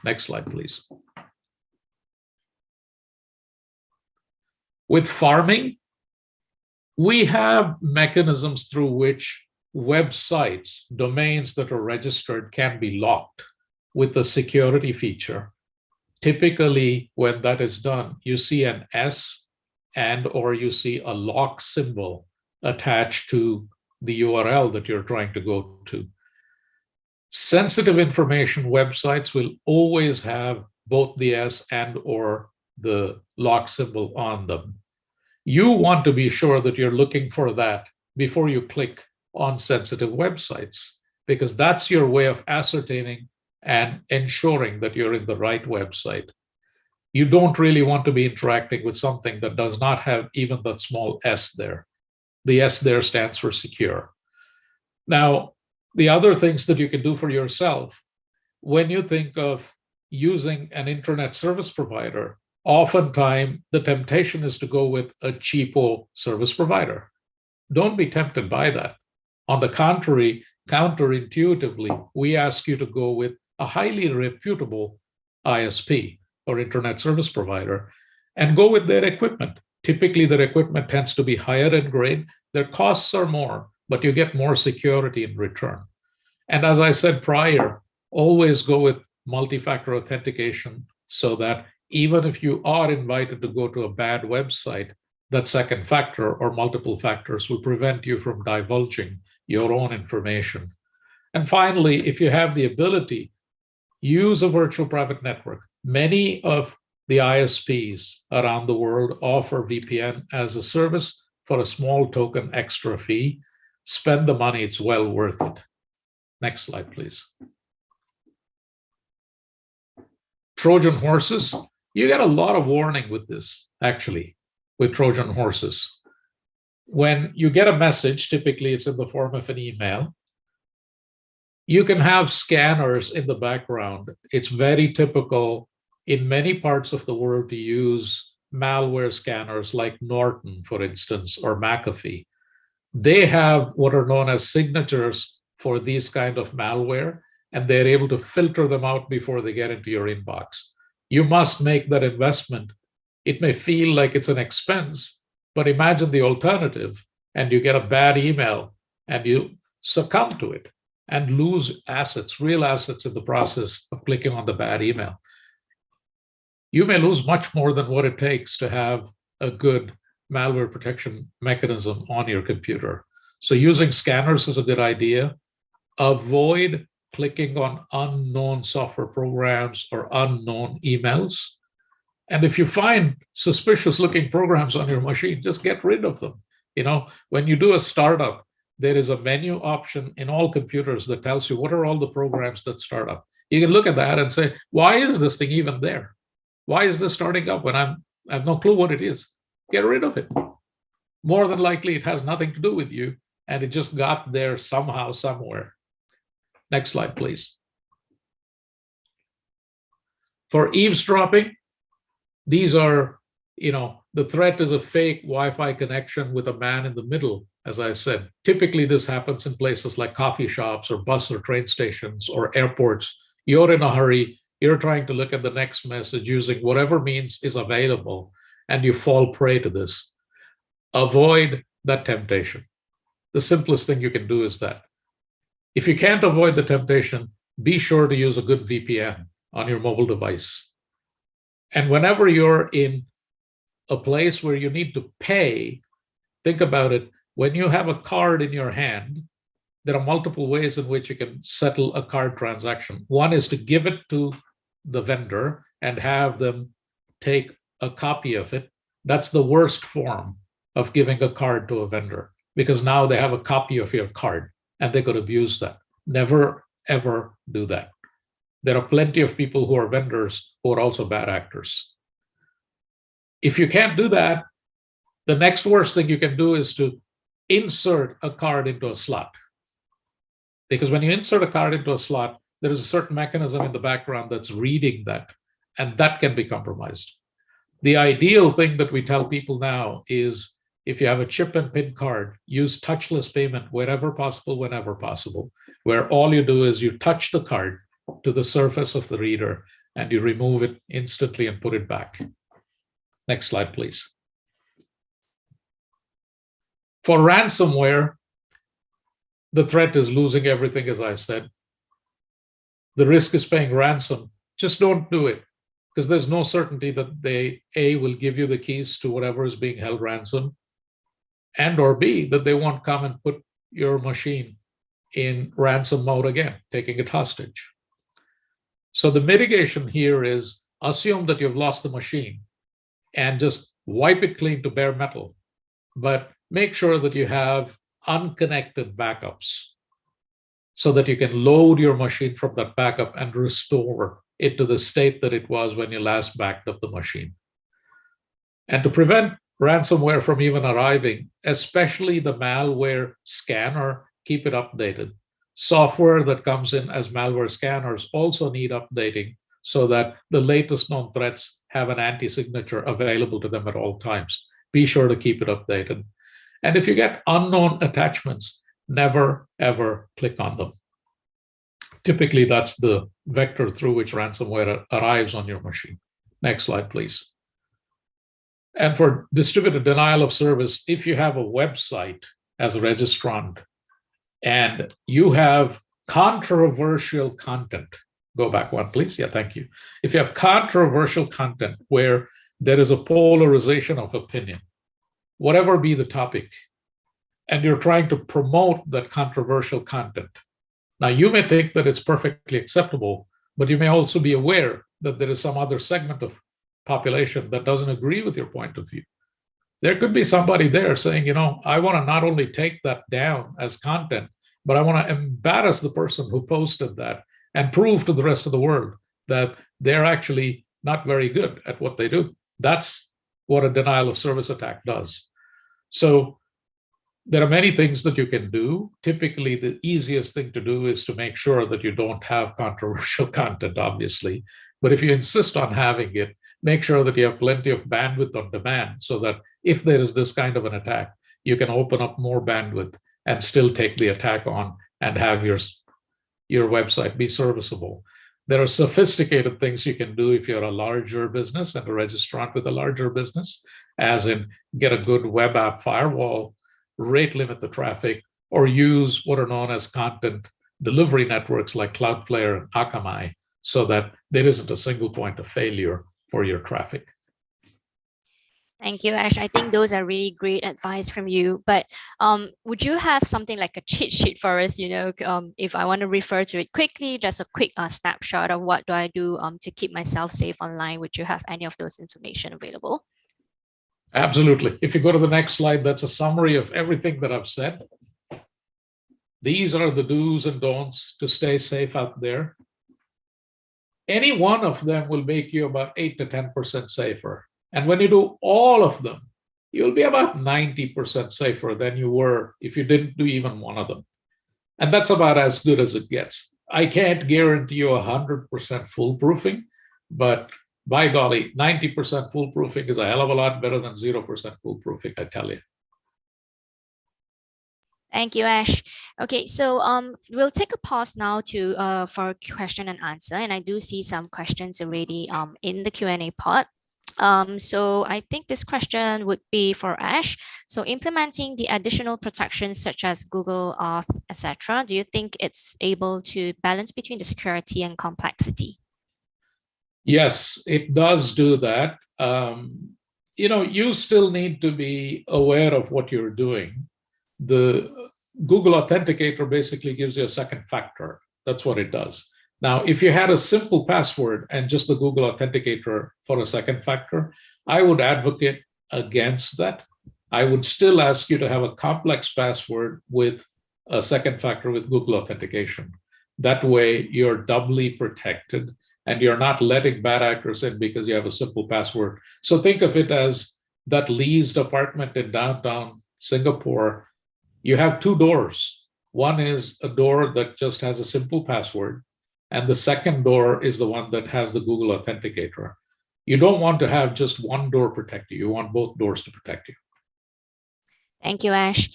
[SPEAKER 4] Next slide, please. With farming, we have mechanisms through which websites, domains that are registered, can be locked with the security feature. Typically, when that is done, you see an S and or you see a lock symbol attached to the URL that you're trying to go to. Sensitive information websites will always have both the S and or the lock symbol on them. You want to be sure that you're looking for that before you click on sensitive websites, because that's your way of ascertaining and ensuring that you're in the right website. You don't really want to be interacting with something that does not have even that small S there. The S there stands for secure. Now, the other things that you can do for yourself, when you think of using an internet service provider, oftentimes the temptation is to go with a cheapo service provider. Don't be tempted by that. On the contrary, counterintuitively, we ask you to go with a highly reputable ISP or internet service provider and go with their equipment. Typically, their equipment tends to be higher in grade. Their costs are more, but you get more security in return. And as I said prior, always go with multi-factor authentication so that even if you are invited to go to a bad website, that second factor or multiple factors will prevent you from divulging your own information. And finally, if you have the ability, use a virtual private network. Many of the ISPs around the world offer VPN as a service for a small token extra fee. Spend the money, it's well worth it. Next slide, please. Trojan horses. You get a lot of warning with this, actually, with Trojan horses. When you get a message, typically it's in the form of an email, you can have scanners in the background. It's very typical in many parts of the world to use malware scanners like Norton, for instance, or McAfee. They have what are known as signatures for these kind of malware, and they're able to filter them out before they get into your inbox. You must make that investment. It may feel like it's an expense, but imagine the alternative, and you get a bad email and you succumb to it and lose assets, real assets in the process of clicking on the bad email. You may lose much more than what it takes to have a good malware protection mechanism on your computer. So using scanners is a good idea. Avoid clicking on unknown software programs or unknown emails. And if you find suspicious looking programs on your machine, just get rid of them. You know, when you do a startup, there is a menu option in all computers that tells you what are all the programs that start up. You can look at that and say, why is this thing even there? Why is this starting up when I have no clue what it is? Get rid of it. More than likely, it has nothing to do with you, and it just got there somehow, somewhere. Next slide, please. For eavesdropping, these are, the threat is a fake Wi-Fi connection with a man in the middle, as I said. Typically, this happens in places like coffee shops or bus or train stations or airports. You're in a hurry. You're trying to look at the next message using whatever means is available, and you fall prey to this. Avoid that temptation. The simplest thing you can do is that. If you can't avoid the temptation, be sure to use a good VPN on your mobile device. And whenever you're in a place where you need to pay, think about it. When you have a card in your hand, there are multiple ways in which you can settle a card transaction. One is to give it to the vendor and have them take a copy of it. That's the worst form of giving a card to a vendor, because now they have a copy of your card and they could abuse that. Never, ever do that. There are plenty of people who are vendors who are also bad actors. If you can't do that, the next worst thing you can do is to insert a card into a slot. Because when you insert a card into a slot, there is a certain mechanism in the background that's reading that, and that can be compromised. The ideal thing that we tell people now is, if you have a chip and PIN card, use touchless payment wherever possible, whenever possible, where all you do is you touch the card to the surface of the reader and you remove it instantly and put it back. Next slide, please. For ransomware, the threat is losing everything, as I said. The risk is paying ransom. Just don't do it, because there's no certainty that they, A, will give you the keys to whatever is being held ransom, and or B, that they won't come and put your machine in ransom mode again, taking it hostage. So the mitigation here is assume that you've lost the machine and just wipe it clean to bare metal, but make sure that you have unconnected backups so that you can load your machine from that backup and restore it to the state that it was when you last backed up the machine. And to prevent ransomware from even arriving, especially the malware scanner, keep it updated. Software that comes in as malware scanners also need updating so that the latest known threats have an anti-signature available to them at all times. Be sure to keep it updated. And if you get unknown attachments, never, ever click on them. Typically, that's the vector through which ransomware arrives on your machine. Next slide, please. And for distributed denial of service, if you have a website as a registrant and you have controversial content, go back one, please. Yeah, thank you. If you have controversial content where there is a polarization of opinion, whatever be the topic, and you're trying to promote that controversial content. Now, you may think that it's perfectly acceptable, but you may also be aware that there is some other segment of population that doesn't agree with your point of view. There could be somebody there saying, you know, I want to not only take that down as content, but I want to embarrass the person who posted that and prove to the rest of the world that they're actually not very good at what they do. That's what a denial of service attack does. So there are many things that you can do. Typically, the easiest thing to do is to make sure that you don't have controversial content, obviously. But if you insist on having it, make sure that you have plenty of bandwidth on demand so that if there is this kind of an attack, you can open up more bandwidth and still take the attack on and have your website be serviceable. There are sophisticated things you can do if you're a larger business and a registrant with a larger business, as in get a good web app firewall, rate limit the traffic, or use what are known as content delivery networks like Cloudflare and Akamai so that there isn't a single point of failure for your traffic.
[SPEAKER 2] Thank you, Ash. I think those are really great advice from you. But would you have something like a cheat sheet for us? You know, if I want to refer to it quickly, just a quick snapshot of what do I do to keep myself safe online? Would you have any of those information available?
[SPEAKER 4] Absolutely. If you go to the next slide, that's a summary of everything that I've said. These are the do's and don'ts to stay safe out there. Any one of them will make you about 8 to 10% safer. And when you do all of them, you'll be about 90% safer than you were if you didn't do even one of them. And that's about as good as it gets. I can't guarantee you 100% foolproofing, but by golly, 90% foolproofing is a hell of a lot better than 0% foolproofing, I tell you.
[SPEAKER 2] Thank you, Ash. Okay, so we'll take a pause now to for question and answer, and I do see some questions already in the Q&A pod. So I think this question would be for Ash. So implementing the additional protections such as Google Auth, etc., do you think it's able to balance between the security and complexity?
[SPEAKER 4] Yes, it does do that. You know, you still need to be aware of what you're doing. The Google Authenticator basically gives you a second factor. That's what it does. Now, if you had a simple password and just the Google Authenticator for a second factor, I would advocate against that. I would still ask you to have a complex password with a second factor with Google Authentication. That way, you're doubly protected and you're not letting bad actors in because you have a simple password. So think of it as that leased apartment in downtown Singapore. You have two doors. One is a door that just has a simple password, and the second door is the one that has the Google Authenticator. You don't want to have just one door protect you. You want both doors to protect you.
[SPEAKER 2] Thank you, Ash.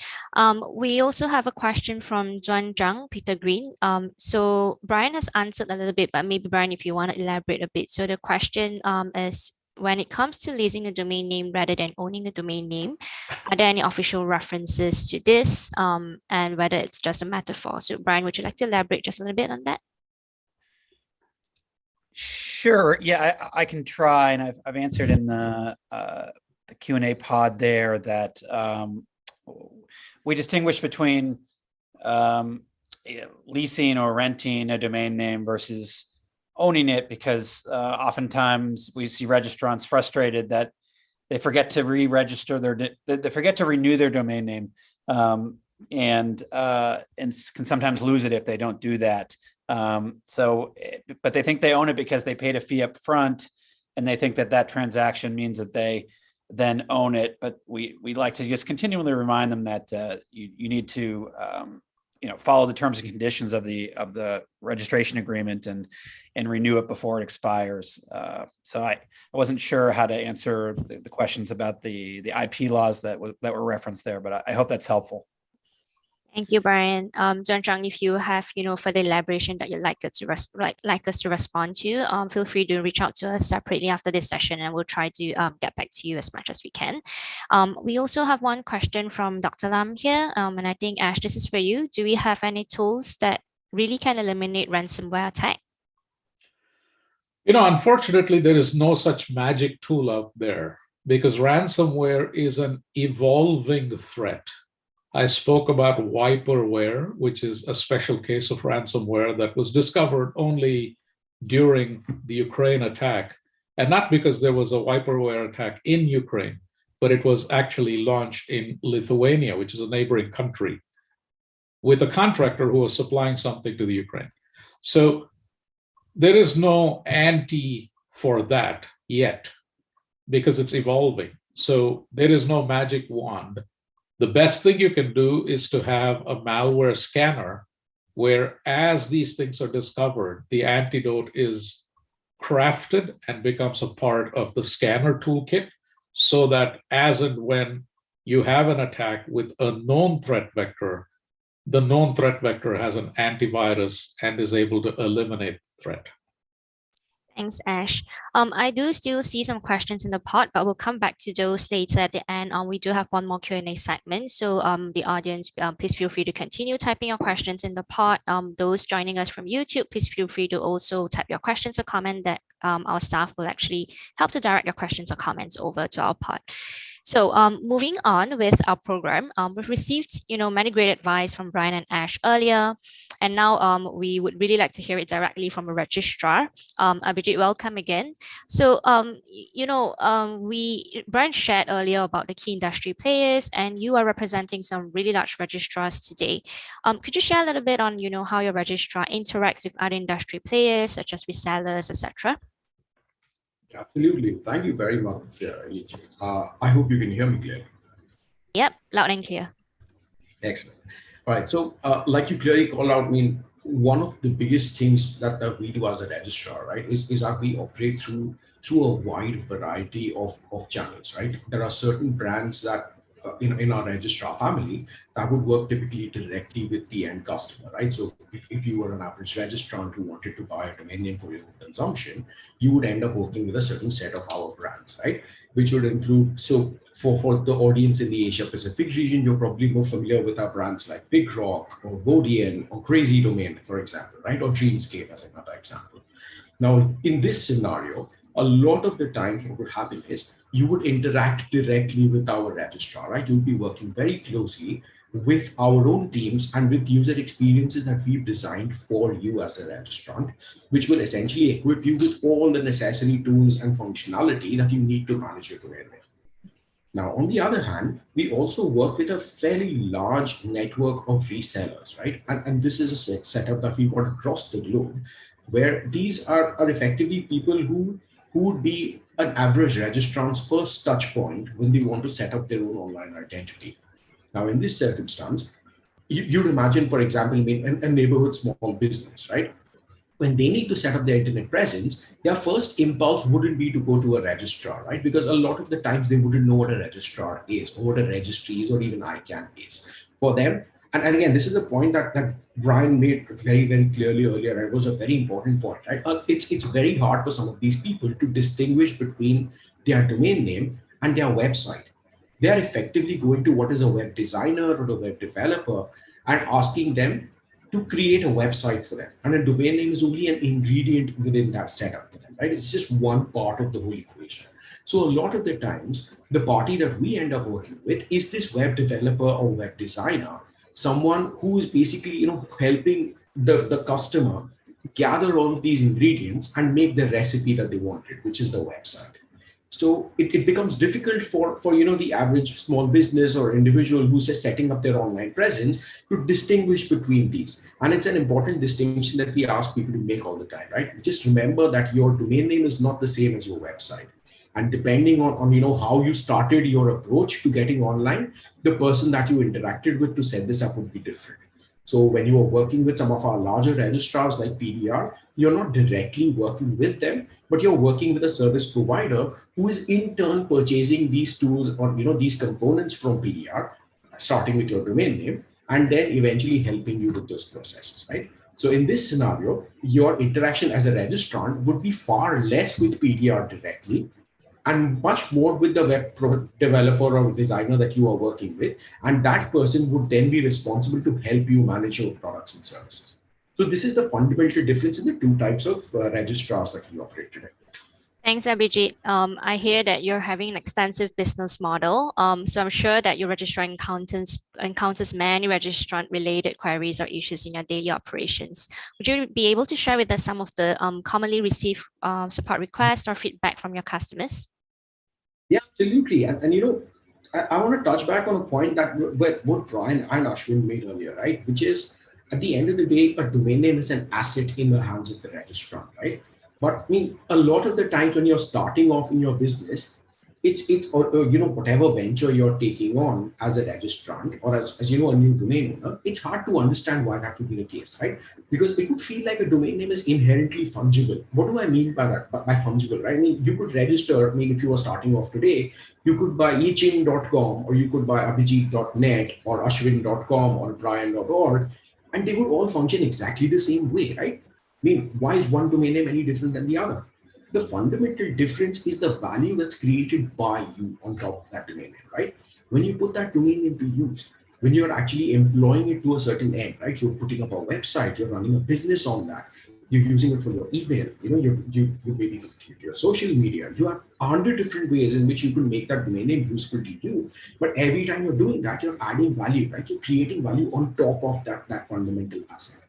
[SPEAKER 2] We also have a question from Juan Zhang, Peter Green. So Brian has answered a little bit, but maybe Brian, if you want to elaborate a bit. So the question is, when it comes to leasing a domain name rather than owning the domain name, are there any official references to this and whether it's just a metaphor? So Brian, would you like to elaborate just a little bit on that?
[SPEAKER 3] Sure. Yeah, I can try, and I've answered in the Q&A pod there that we distinguish between leasing or renting a domain name versus owning it, because oftentimes we see registrants frustrated that they forget to re-register they forget to renew their domain name, and can sometimes lose it if they don't do that. But they think they own it because they paid a fee up front, and they think that that transaction means that they then own it. But we like to just continually remind them that you need to follow the terms and conditions of the registration agreement and renew it before it expires. So I wasn't sure how to answer the questions about the IP laws that were referenced there, but I hope that's helpful.
[SPEAKER 2] Thank you, Brian. Zhang, if you have further elaboration that you'd like us to respond to, feel free to reach out to us separately after this session, and we'll try to get back to you as much as we can. We also have one question from Dr. Lam here, and I think Ash, this is for you. Do we have any tools that really can eliminate ransomware attack?
[SPEAKER 4] Unfortunately, there is no such magic tool out there, because ransomware is an evolving threat. I spoke about wiperware, which is a special case of ransomware that was discovered only during the Ukraine attack. And not because there was a wiperware attack in Ukraine, but it was actually launched in Lithuania, which is a neighboring country, with a contractor who was supplying something to the Ukraine. So there is no anti for that yet, because it's evolving. So there is no magic wand. The best thing you can do is to have a malware scanner where, as these things are discovered, the antidote is crafted and becomes a part of the scanner toolkit, so that as and when you have an attack with a known threat vector, the known threat vector has an antivirus and is able to eliminate the threat.
[SPEAKER 2] Thanks, Ash. I do still see some questions in the pod, but we'll come back to those later at the end. We do have one more Q&A segment. So the audience, please feel free to continue typing your questions in the pod. Those joining us from YouTube, please feel free to also type your questions or comment that our staff will actually help to direct your questions or comments over to our pod. So moving on with our program, we've received many great advice from Brian and Ash earlier, and now we would really like to hear it directly from a registrar. Abhijit, welcome again. So Brian shared earlier about the key industry players, and you are representing some really large registrars today. Could you share a little bit on how your registrar interacts with other industry players such as resellers, etc.?
[SPEAKER 5] Absolutely. Thank you very much, I hope you can hear me clearly.
[SPEAKER 2] Yep, loud and clear.
[SPEAKER 5] Excellent. All right. So like you clearly called out, one of the biggest things that we do as a registrar, right, is that we operate through a wide variety of channels, right? There are certain brands that in our registrar family that would work typically directly with the end customer, right? So if you were an average registrant who wanted to buy a domain name for your own consumption, you would end up working with a certain set of our brands, right? Which would include, so for the audience in the Asia Pacific region, you're probably more familiar with our brands like Big Rock or Godian or Crazy Domain, for example, right? Or Dreamscape as another example. Now, in this scenario, a lot of the times what would happen is you would interact directly with our registrar, right? You'll be working very closely with our own teams and with user experiences that we've designed for you as a registrant, which will essentially equip you with all the necessary tools and functionality that you need to manage your domain name. Now, on the other hand, we also work with a fairly large network of resellers, right? And this is a setup that we've got across the globe, where these are effectively people who would be an average registrant's first touch point when they want to set up their own online identity. Now, in this circumstance, you'd imagine, for example, a neighborhood small business, right? When they need to set up their internet presence, their first impulse wouldn't be to go to a registrar, right? Because a lot of the times they wouldn't know what a registrar is, or what a registry is, or even ICANN is. For them, and again, this is a point that Brian made very, very clearly earlier, and it was a very important point, right? It's very hard for some of these people to distinguish between their domain name and their website. They are effectively going to what is a web designer or a web developer and asking them to create a website for them. And a domain name is only an ingredient within that setup for them, right? It's just one part of the whole equation. So a lot of the times, the party that we end up working with is this web developer or web designer, someone who is basically, helping the customer gather all of these ingredients and make the recipe that they wanted, which is the website. So it becomes difficult for the average small business or individual who's just setting up their online presence to distinguish between these. And it's an important distinction that we ask people to make all the time, right? Just remember that your domain name is not the same as your website. And depending on how you started your approach to getting online, the person that you interacted with to set this up would be different. So when you are working with some of our larger registrars like PDR, you're not directly working with them, but you're working with a service provider who is in turn purchasing these tools or these components from PDR, starting with your domain name, and then eventually helping you with those processes, right? So in this scenario, your interaction as a registrant would be far less with PDR directly, and much more with the web developer or designer that you are working with. And that person would then be responsible to help you manage your products and services. So this is the fundamental difference in the two types of registrars that we operate today.
[SPEAKER 2] Thanks, Abhijit. I hear that you're having an extensive business model. So I'm sure that your registrar encounters many registrant-related queries or issues in your daily operations. Would you be able to share with us some of the commonly received support requests or feedback from your customers?
[SPEAKER 5] Yeah, absolutely. And I want to touch back on a point that what Brian and Ashwin made earlier, right? Which is, at the end of the day, a domain name is an asset in the hands of the registrant, right? But a lot of the times when you're starting off in your business, or whatever venture you're taking on as a registrant or as a new domain owner, it's hard to understand why that would be the case, right? Because it would feel like a domain name is inherently fungible. What do I mean by that? By fungible, right? You could register. If you were starting off today, you could buy yichin.com or you could buy abhijit.net or ashwin.com or brian.org, and they would all function exactly the same way, right? Why is one domain name any different than the other? The fundamental difference is the value that's created by you on top of that domain name, right? When you put that domain name to use, when you're actually employing it to a certain end, right? You're putting up a website, you're running a business on that, you're using it for your email, you maybe your social media. You have 100 different ways in which you can make that domain name useful to you. But every time you're doing that, you're adding value, right? You're creating value on top of that fundamental asset.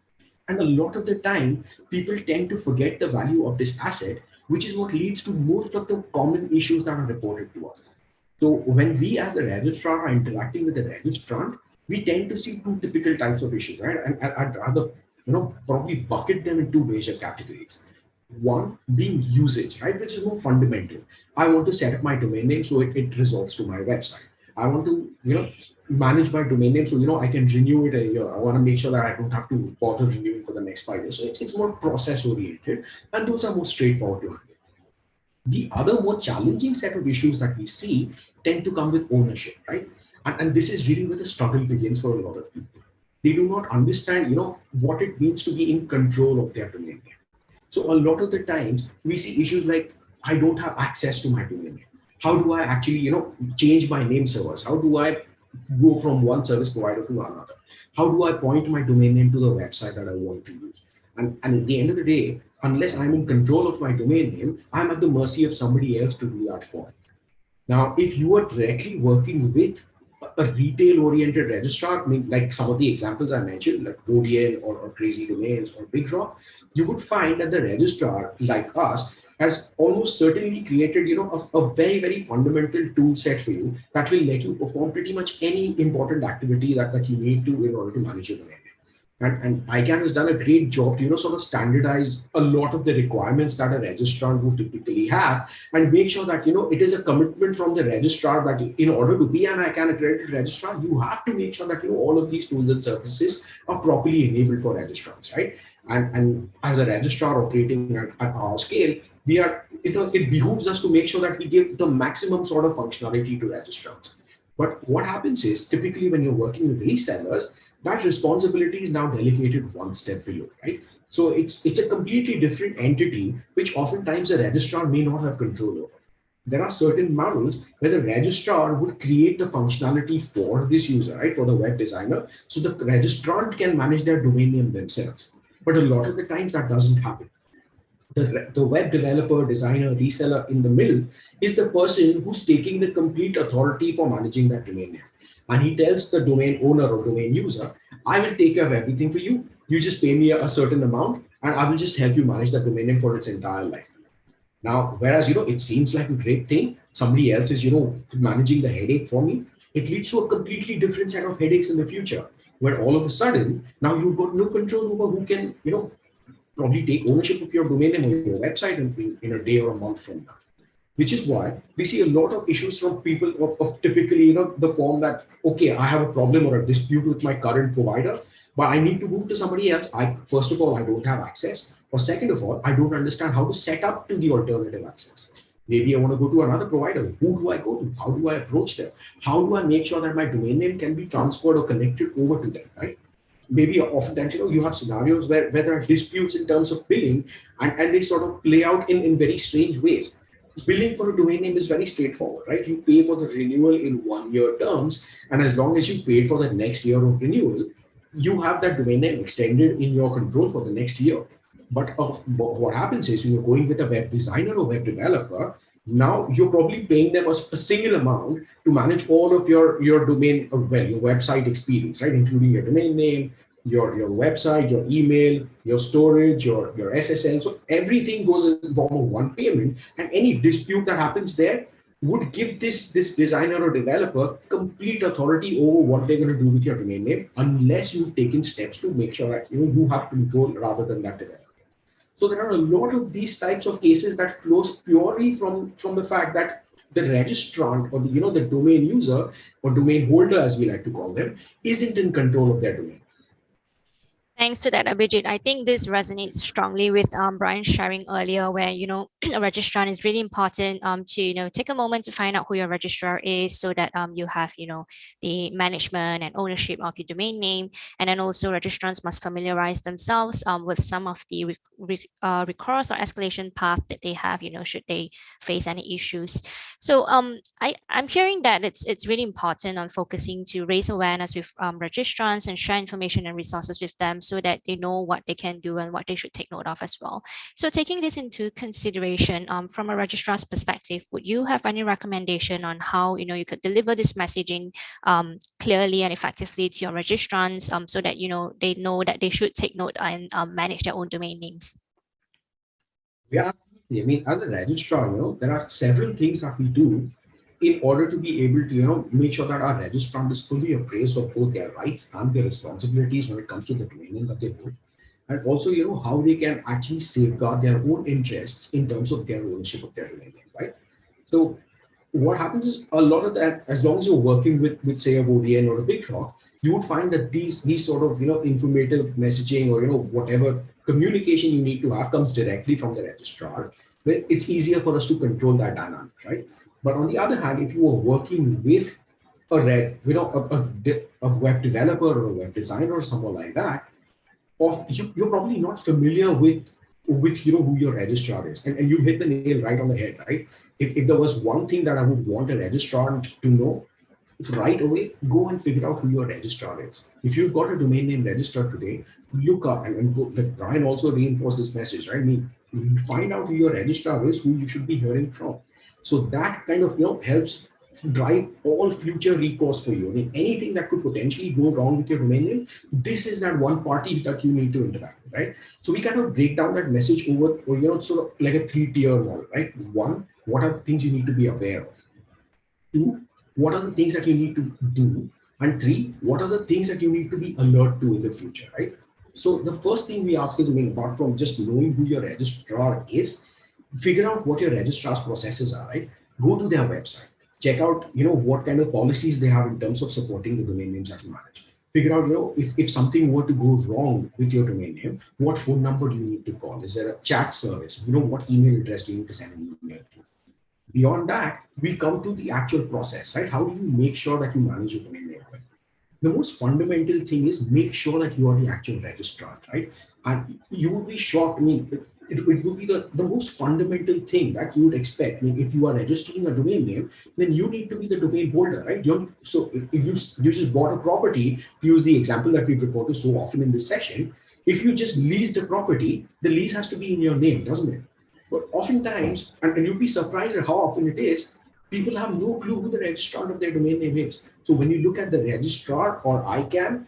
[SPEAKER 5] And a lot of the time, people tend to forget the value of this asset, which is what leads to most of the common issues that are reported to us. So when we as a registrar are interacting with a registrant, we tend to see two typical types of issues, right? And I'd rather probably bucket them in two major categories. One being usage, right, which is more fundamental. I want to set up my domain name so it resolves to my website. I want to manage my domain name so I can renew it a year. I want to make sure that I don't have to bother renewing for the next 5 years. So it's more process oriented, and those are more straightforward to handle. The other more challenging set of issues that we see tend to come with ownership, right? And this is really where the struggle begins for a lot of people. They do not understand what it means to be in control of their domain name. So a lot of the times we see issues like, I don't have access to my domain name. How do I actually change my name servers? How do I go from one service provider to another? How do I point my domain name to the website that I want to use? And at the end of the day, unless I'm in control of my domain name, I'm at the mercy of somebody else to do that for me. Now, if you are directly working with a retail-oriented registrar, like some of the examples I mentioned, like Rodian or Crazy Domains or Big Rock, you would find that the registrar, like us, has almost certainly created, a very, very fundamental tool set for you that will let you perform pretty much any important activity that you need to in order to manage your domain name. And ICANN has done a great job to, sort of standardize a lot of the requirements that a registrar would typically have, and make sure that, it is a commitment from the registrar that in order to be an ICANN accredited registrar, you have to make sure that, all of these tools and services are properly enabled for registrants, right? And as a registrar operating at our scale, we are, it behooves us to make sure that we give the maximum sort of functionality to registrants. But what happens is, typically when you're working with resellers, that responsibility is now delegated one step below, right? So it's a completely different entity, which oftentimes a registrar may not have control over. there are certain models where the registrar would create the functionality for this user, right, for the web designer, so the registrant can manage their domain name themselves. But a lot of the times that doesn't happen. The web developer, designer, reseller in the middle is the person who's taking the complete authority for managing that domain name. And he tells the domain owner or domain user, I will take care of everything for you. You just pay me a certain amount and I will just help you manage the domain name for its entire life. Now, whereas, it seems like a great thing, somebody else is, managing the headache for me, it leads to a completely different set of headaches in the future, where all of a sudden, now you've got no control over who can, probably take ownership of your domain name or your website in a day or a month from now. Which is why we see a lot of issues from people of typically, the form that, okay, I have a problem or a dispute with my current provider, but I need to move to somebody else. First of all, I don't have access. Or second of all, I don't understand how to set up to the alternative access. Maybe I want to go to another provider. Who do I go to? How do I approach them? How do I make sure that my domain name can be transferred or connected over to them, right? Maybe oftentimes, you have scenarios where there are disputes in terms of billing and they sort of play out in very strange ways. Billing for a domain name is very straightforward, right? You pay for the renewal in 1 year terms. And as long as you paid for the next year of renewal, you have that domain name extended in your control for the next year. But what happens is when you're going with a web designer or web developer, now you're probably paying them a single amount to manage all of your domain, your website experience, right? Including your domain name, your website, your email, your storage, your SSL. So everything goes in the form of one payment, and any dispute that happens there would give this designer or developer complete authority over what they're going to do with your domain name, unless you've taken steps to make sure that you have control rather than that developer. So there are a lot of these types of cases that flows purely from the fact that the registrant or the domain user or domain holder, as we like to call them, isn't in control of their domain.
[SPEAKER 2] Thanks for that, Abhijit. I think this resonates strongly with Brian's sharing earlier, where a registrant is really important to take a moment to find out who your registrar is, so that you have the management and ownership of your domain name, and then also registrants must familiarize themselves with some of the recourse or escalation path that they have, should they face any issues. So I'm hearing that it's really important on focusing to raise awareness with registrants and share information and resources with them, so that they know what they can do and what they should take note of as well. So taking this into consideration, from a registrar's perspective, would you have any recommendation on how you could deliver this messaging clearly and effectively to your registrants, so that they know that they should take note and manage their own domain names?
[SPEAKER 5] Yeah, I mean, as a registrar, there are several things that we do in order to be able to, make sure that our registrant is fully appraised of both their rights and their responsibilities when it comes to the domain name that they hold. And also, how they can actually safeguard their own interests in terms of their ownership of their domain name, right? So what happens is a lot of that, as long as you're working with say, a ODN or a big rock, you would find that these sort of, informative messaging or, whatever communication you need to have comes directly from the registrar, where it's easier for us to control that dynamic, right? But on the other hand, if you are working with a web developer or a web designer or someone like that, you're probably not familiar with who your registrar is. And you hit the nail right on the head, right? If there was one thing that I would want a registrant to know, right away, go and figure out who your registrar is. If you've got a domain name registered today, look up and go. Like Brian also reinforced this message, right? I mean, find out who your registrar is, who you should be hearing from. So that kind of helps drive all future recourse for you. I mean, anything that could potentially go wrong with your domain name, this is that one party that you need to interact with, right? So we kind of break down that message over, sort of like a 3-tier model, right? 1, what are the things you need to be aware of? 2, what are the things that you need to do? And 3, what are the things that you need to be alert to in the future, right? So the first thing we ask is, apart from just knowing who your registrar is, figure out what your registrar's processes are, right? Go to their website, check out, what kind of policies they have in terms of supporting the domain names that you manage. Figure out, if something were to go wrong with your domain name, what phone number do you need to call? Is there a chat service? What email address do you need to send an email to? Beyond that, we come to the actual process, right? How do you make sure that you manage your domain name? The most fundamental thing is make sure that you are the actual registrant, right? And you will be shocked. it would be the most fundamental thing that you would expect. I mean, if you are registering a domain name, then you need to be the domain holder, right? So if you just bought a property, to use the example that we've reported so often in this session, if you just leased a property, the lease has to be in your name, doesn't it? But oftentimes, and you'd be surprised at how often it is, people have no clue who the registrant of their domain name is. So when you look at the registrar or ICANN,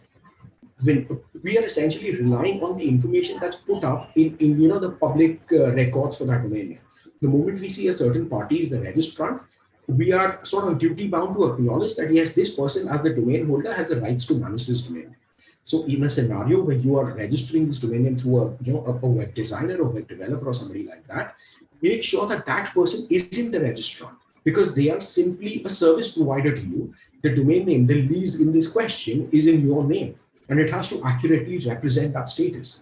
[SPEAKER 5] when we are essentially relying on the information that's put up in the public records for that domain name. The moment we see a certain party is the registrant, we are sort of duty bound to acknowledge that yes, this person as the domain holder has the rights to manage this domain. So in a scenario where you are registering this domain name through a web designer or web developer or somebody like that, make sure that that person isn't the registrant, because they are simply a service provider to you. The domain name, the lease in this question, is in your name, and it has to accurately represent that status.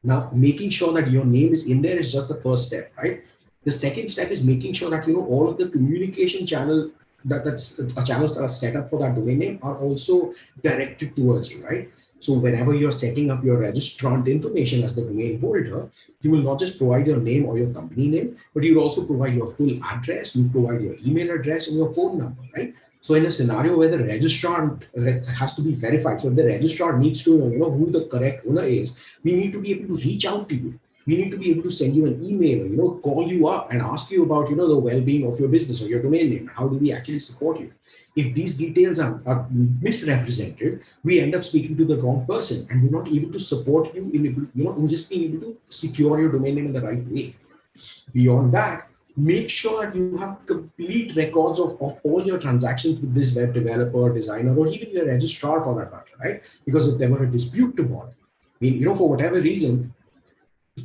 [SPEAKER 5] Now, making sure that your name is in there is just the first step, right? The second step is making sure that all of the communication channels that are set up for that domain name are also directed towards you, right? So whenever you're setting up your registrant information as the domain holder, you will not just provide your name or your company name, but you'll also provide your full address, you provide your email address and your phone number, right? So in a scenario where the registrant has to be verified, so if the registrar needs to know who the correct owner is, we need to be able to reach out to you. We need to be able to send you an email, or call you up and ask you about the well-being of your business or your domain name. How do we actually support you? If these details are misrepresented, we end up speaking to the wrong person, and we're not able to support you in just being able to secure your domain name in the right way. Beyond that, make sure that you have complete records of all your transactions with this web developer, designer, or even your registrar for that matter, right? Because if there were a dispute tomorrow, I mean, for whatever reason,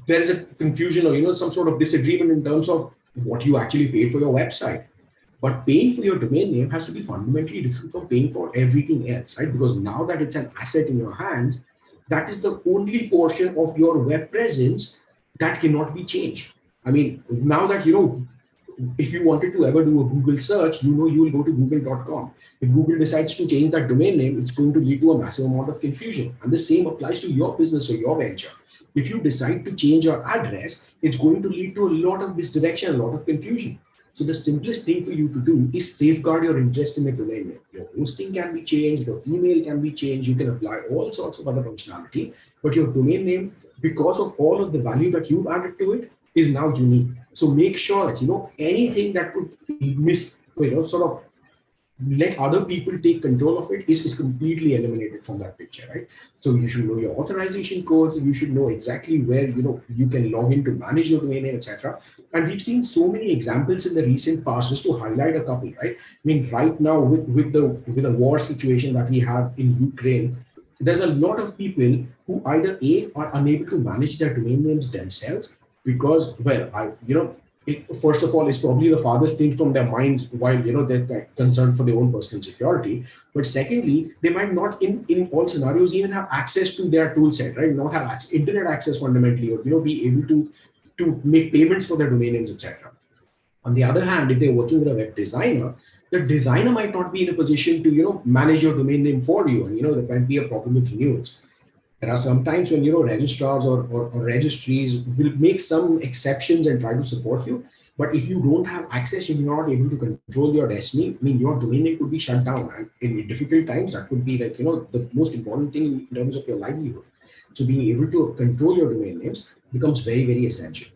[SPEAKER 5] there is a confusion or some sort of disagreement in terms of what you actually paid for your website. But paying for your domain name has to be fundamentally different from paying for everything else, right? Because now that it's an asset in your hand, that is the only portion of your web presence that cannot be changed. I mean, now that, if you wanted to ever do a Google search, you will go to google.com. If Google decides to change that domain name, it's going to lead to a massive amount of confusion. And the same applies to your business or your venture. If you decide to change your address, it's going to lead to a lot of misdirection, a lot of confusion. So the simplest thing for you to do is safeguard your interest in the domain name. Your hosting can be changed, your email can be changed, you can apply all sorts of other functionality, but your domain name, because of all of the value that you've added to it, is now unique. So make sure that anything that could sort of let other people take control of it is completely eliminated from that picture, right? So you should know your authorization codes, you should know exactly where you can log in to manage your domain name, etc. And we've seen so many examples in the recent past, just to highlight a couple, right? I mean, right now with the war situation that we have in Ukraine, there's a lot of people who either are unable to manage their domain names themselves because, first of all, it's probably the farthest thing from their minds while they're concerned for their own personal security. But secondly, they might not in all scenarios even have access to their tool set, right? Not have internet access fundamentally, or be able to make payments for their domain names, etc. On the other hand, if they're working with a web designer, the designer might not be in a position to manage your domain name for you, and there might be a problem with renewals. There are some times when registrars or registries will make some exceptions and try to support you. But if you don't have access and you're not able to control your destiny, I mean, your domain name could be shut down. And in difficult times, that could be the most important thing in terms of your livelihood. So being able to control your domain names becomes very, very essential.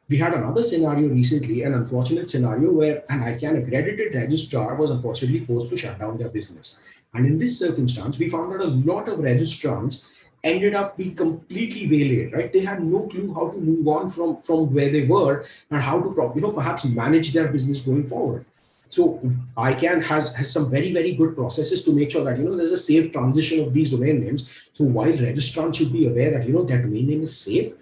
[SPEAKER 5] We had another scenario recently, an unfortunate scenario where an ICANN accredited registrar was unfortunately forced to shut down their business. And in this circumstance, we found that a lot of registrants ended up being completely waylaid, right? They had no clue how to move on from where they were and how to perhaps manage their business going forward. So ICANN has some very, very good processes to make sure that there's a safe transition of these domain names. So while registrants should be aware that their domain name is safe,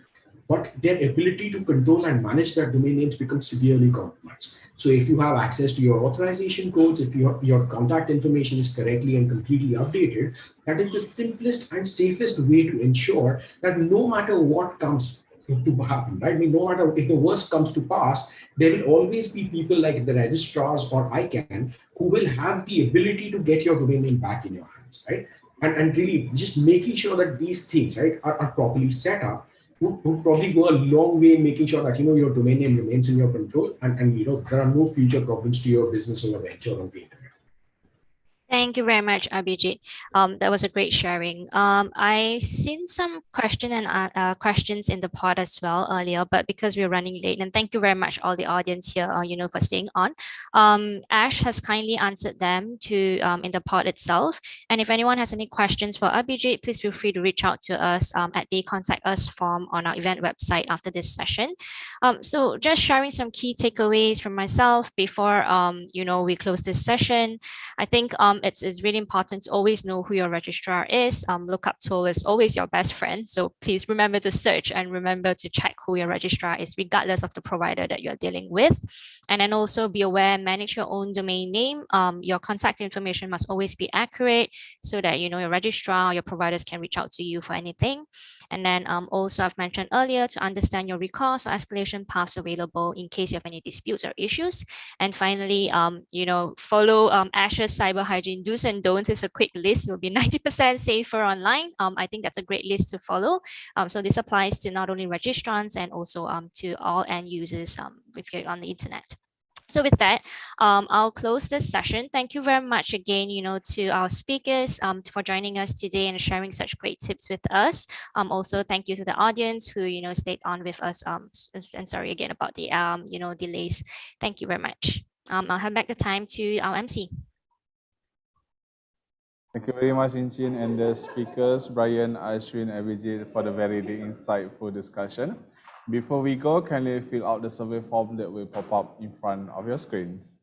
[SPEAKER 5] but their ability to control and manage their domain names becomes severely compromised. So if you have access to your authorization codes, if your contact information is correctly and completely updated, that is the simplest and safest way to ensure that no matter what comes to happen, right? I mean, no matter if the worst comes to pass, there will always be people like the registrars or ICANN who will have the ability to get your domain name back in your hands, right? And really just making sure that these things, right, are properly set up would probably go a long way in making sure that your domain name remains in your control, and there are no future problems to your business or venture on the internet.
[SPEAKER 2] Thank you very much, Abhijit. That was a great sharing. I've seen some questions in the pod as well earlier, but because we're running late, and thank you very much all the audience here, for staying on. Ash has kindly answered them in the pod itself. And if anyone has any questions for Abhijit, please feel free to reach out to us at the contact us form on our event website after this session. So just sharing some key takeaways from myself before we close this session. I think it's really important to always know who your registrar is. Lookup tool is always your best friend. So please remember to search and remember to check who your registrar is, regardless of the provider that you're dealing with. And then also be aware, manage your own domain name. Your contact information must always be accurate so that your registrar or your providers can reach out to you for anything. And then also I've mentioned earlier to understand your recourse or escalation paths available in case you have any disputes or issues. And finally, follow Ash's cyber hygiene do's and don'ts. Is a quick list. You'll be 90% safer online. I think that's a great list to follow. So this applies to not only registrants and also to all end users if you're on the internet. So with that, I'll close this session. Thank you very much again, to our speakers for joining us today and sharing such great tips with us. Also, thank you to the audience who, stayed on with us. And sorry again about the, delays. Thank you very much. I'll hand back the time to our MC.
[SPEAKER 1] Thank you very much, Inchin, and the speakers, Brian, Ashwin, Abhijit, for the very insightful discussion. Before we go, kindly fill out the survey form that will pop up in front of your screens.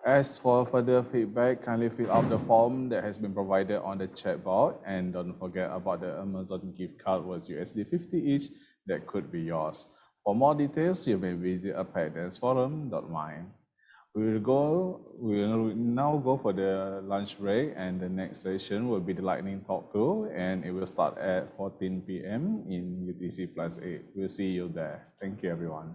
[SPEAKER 1] As for further feedback, kindly fill out the form that has been provided on the chat board, and don't forget about the Amazon gift card worth USD50 each that could be yours. For more details, you may visit apacdanceforum.my. We will now go for the lunch break, and the next session will be the lightning talk 2, and it will start at 14 p.m. in UTC +8. We'll see you there. Thank you, everyone.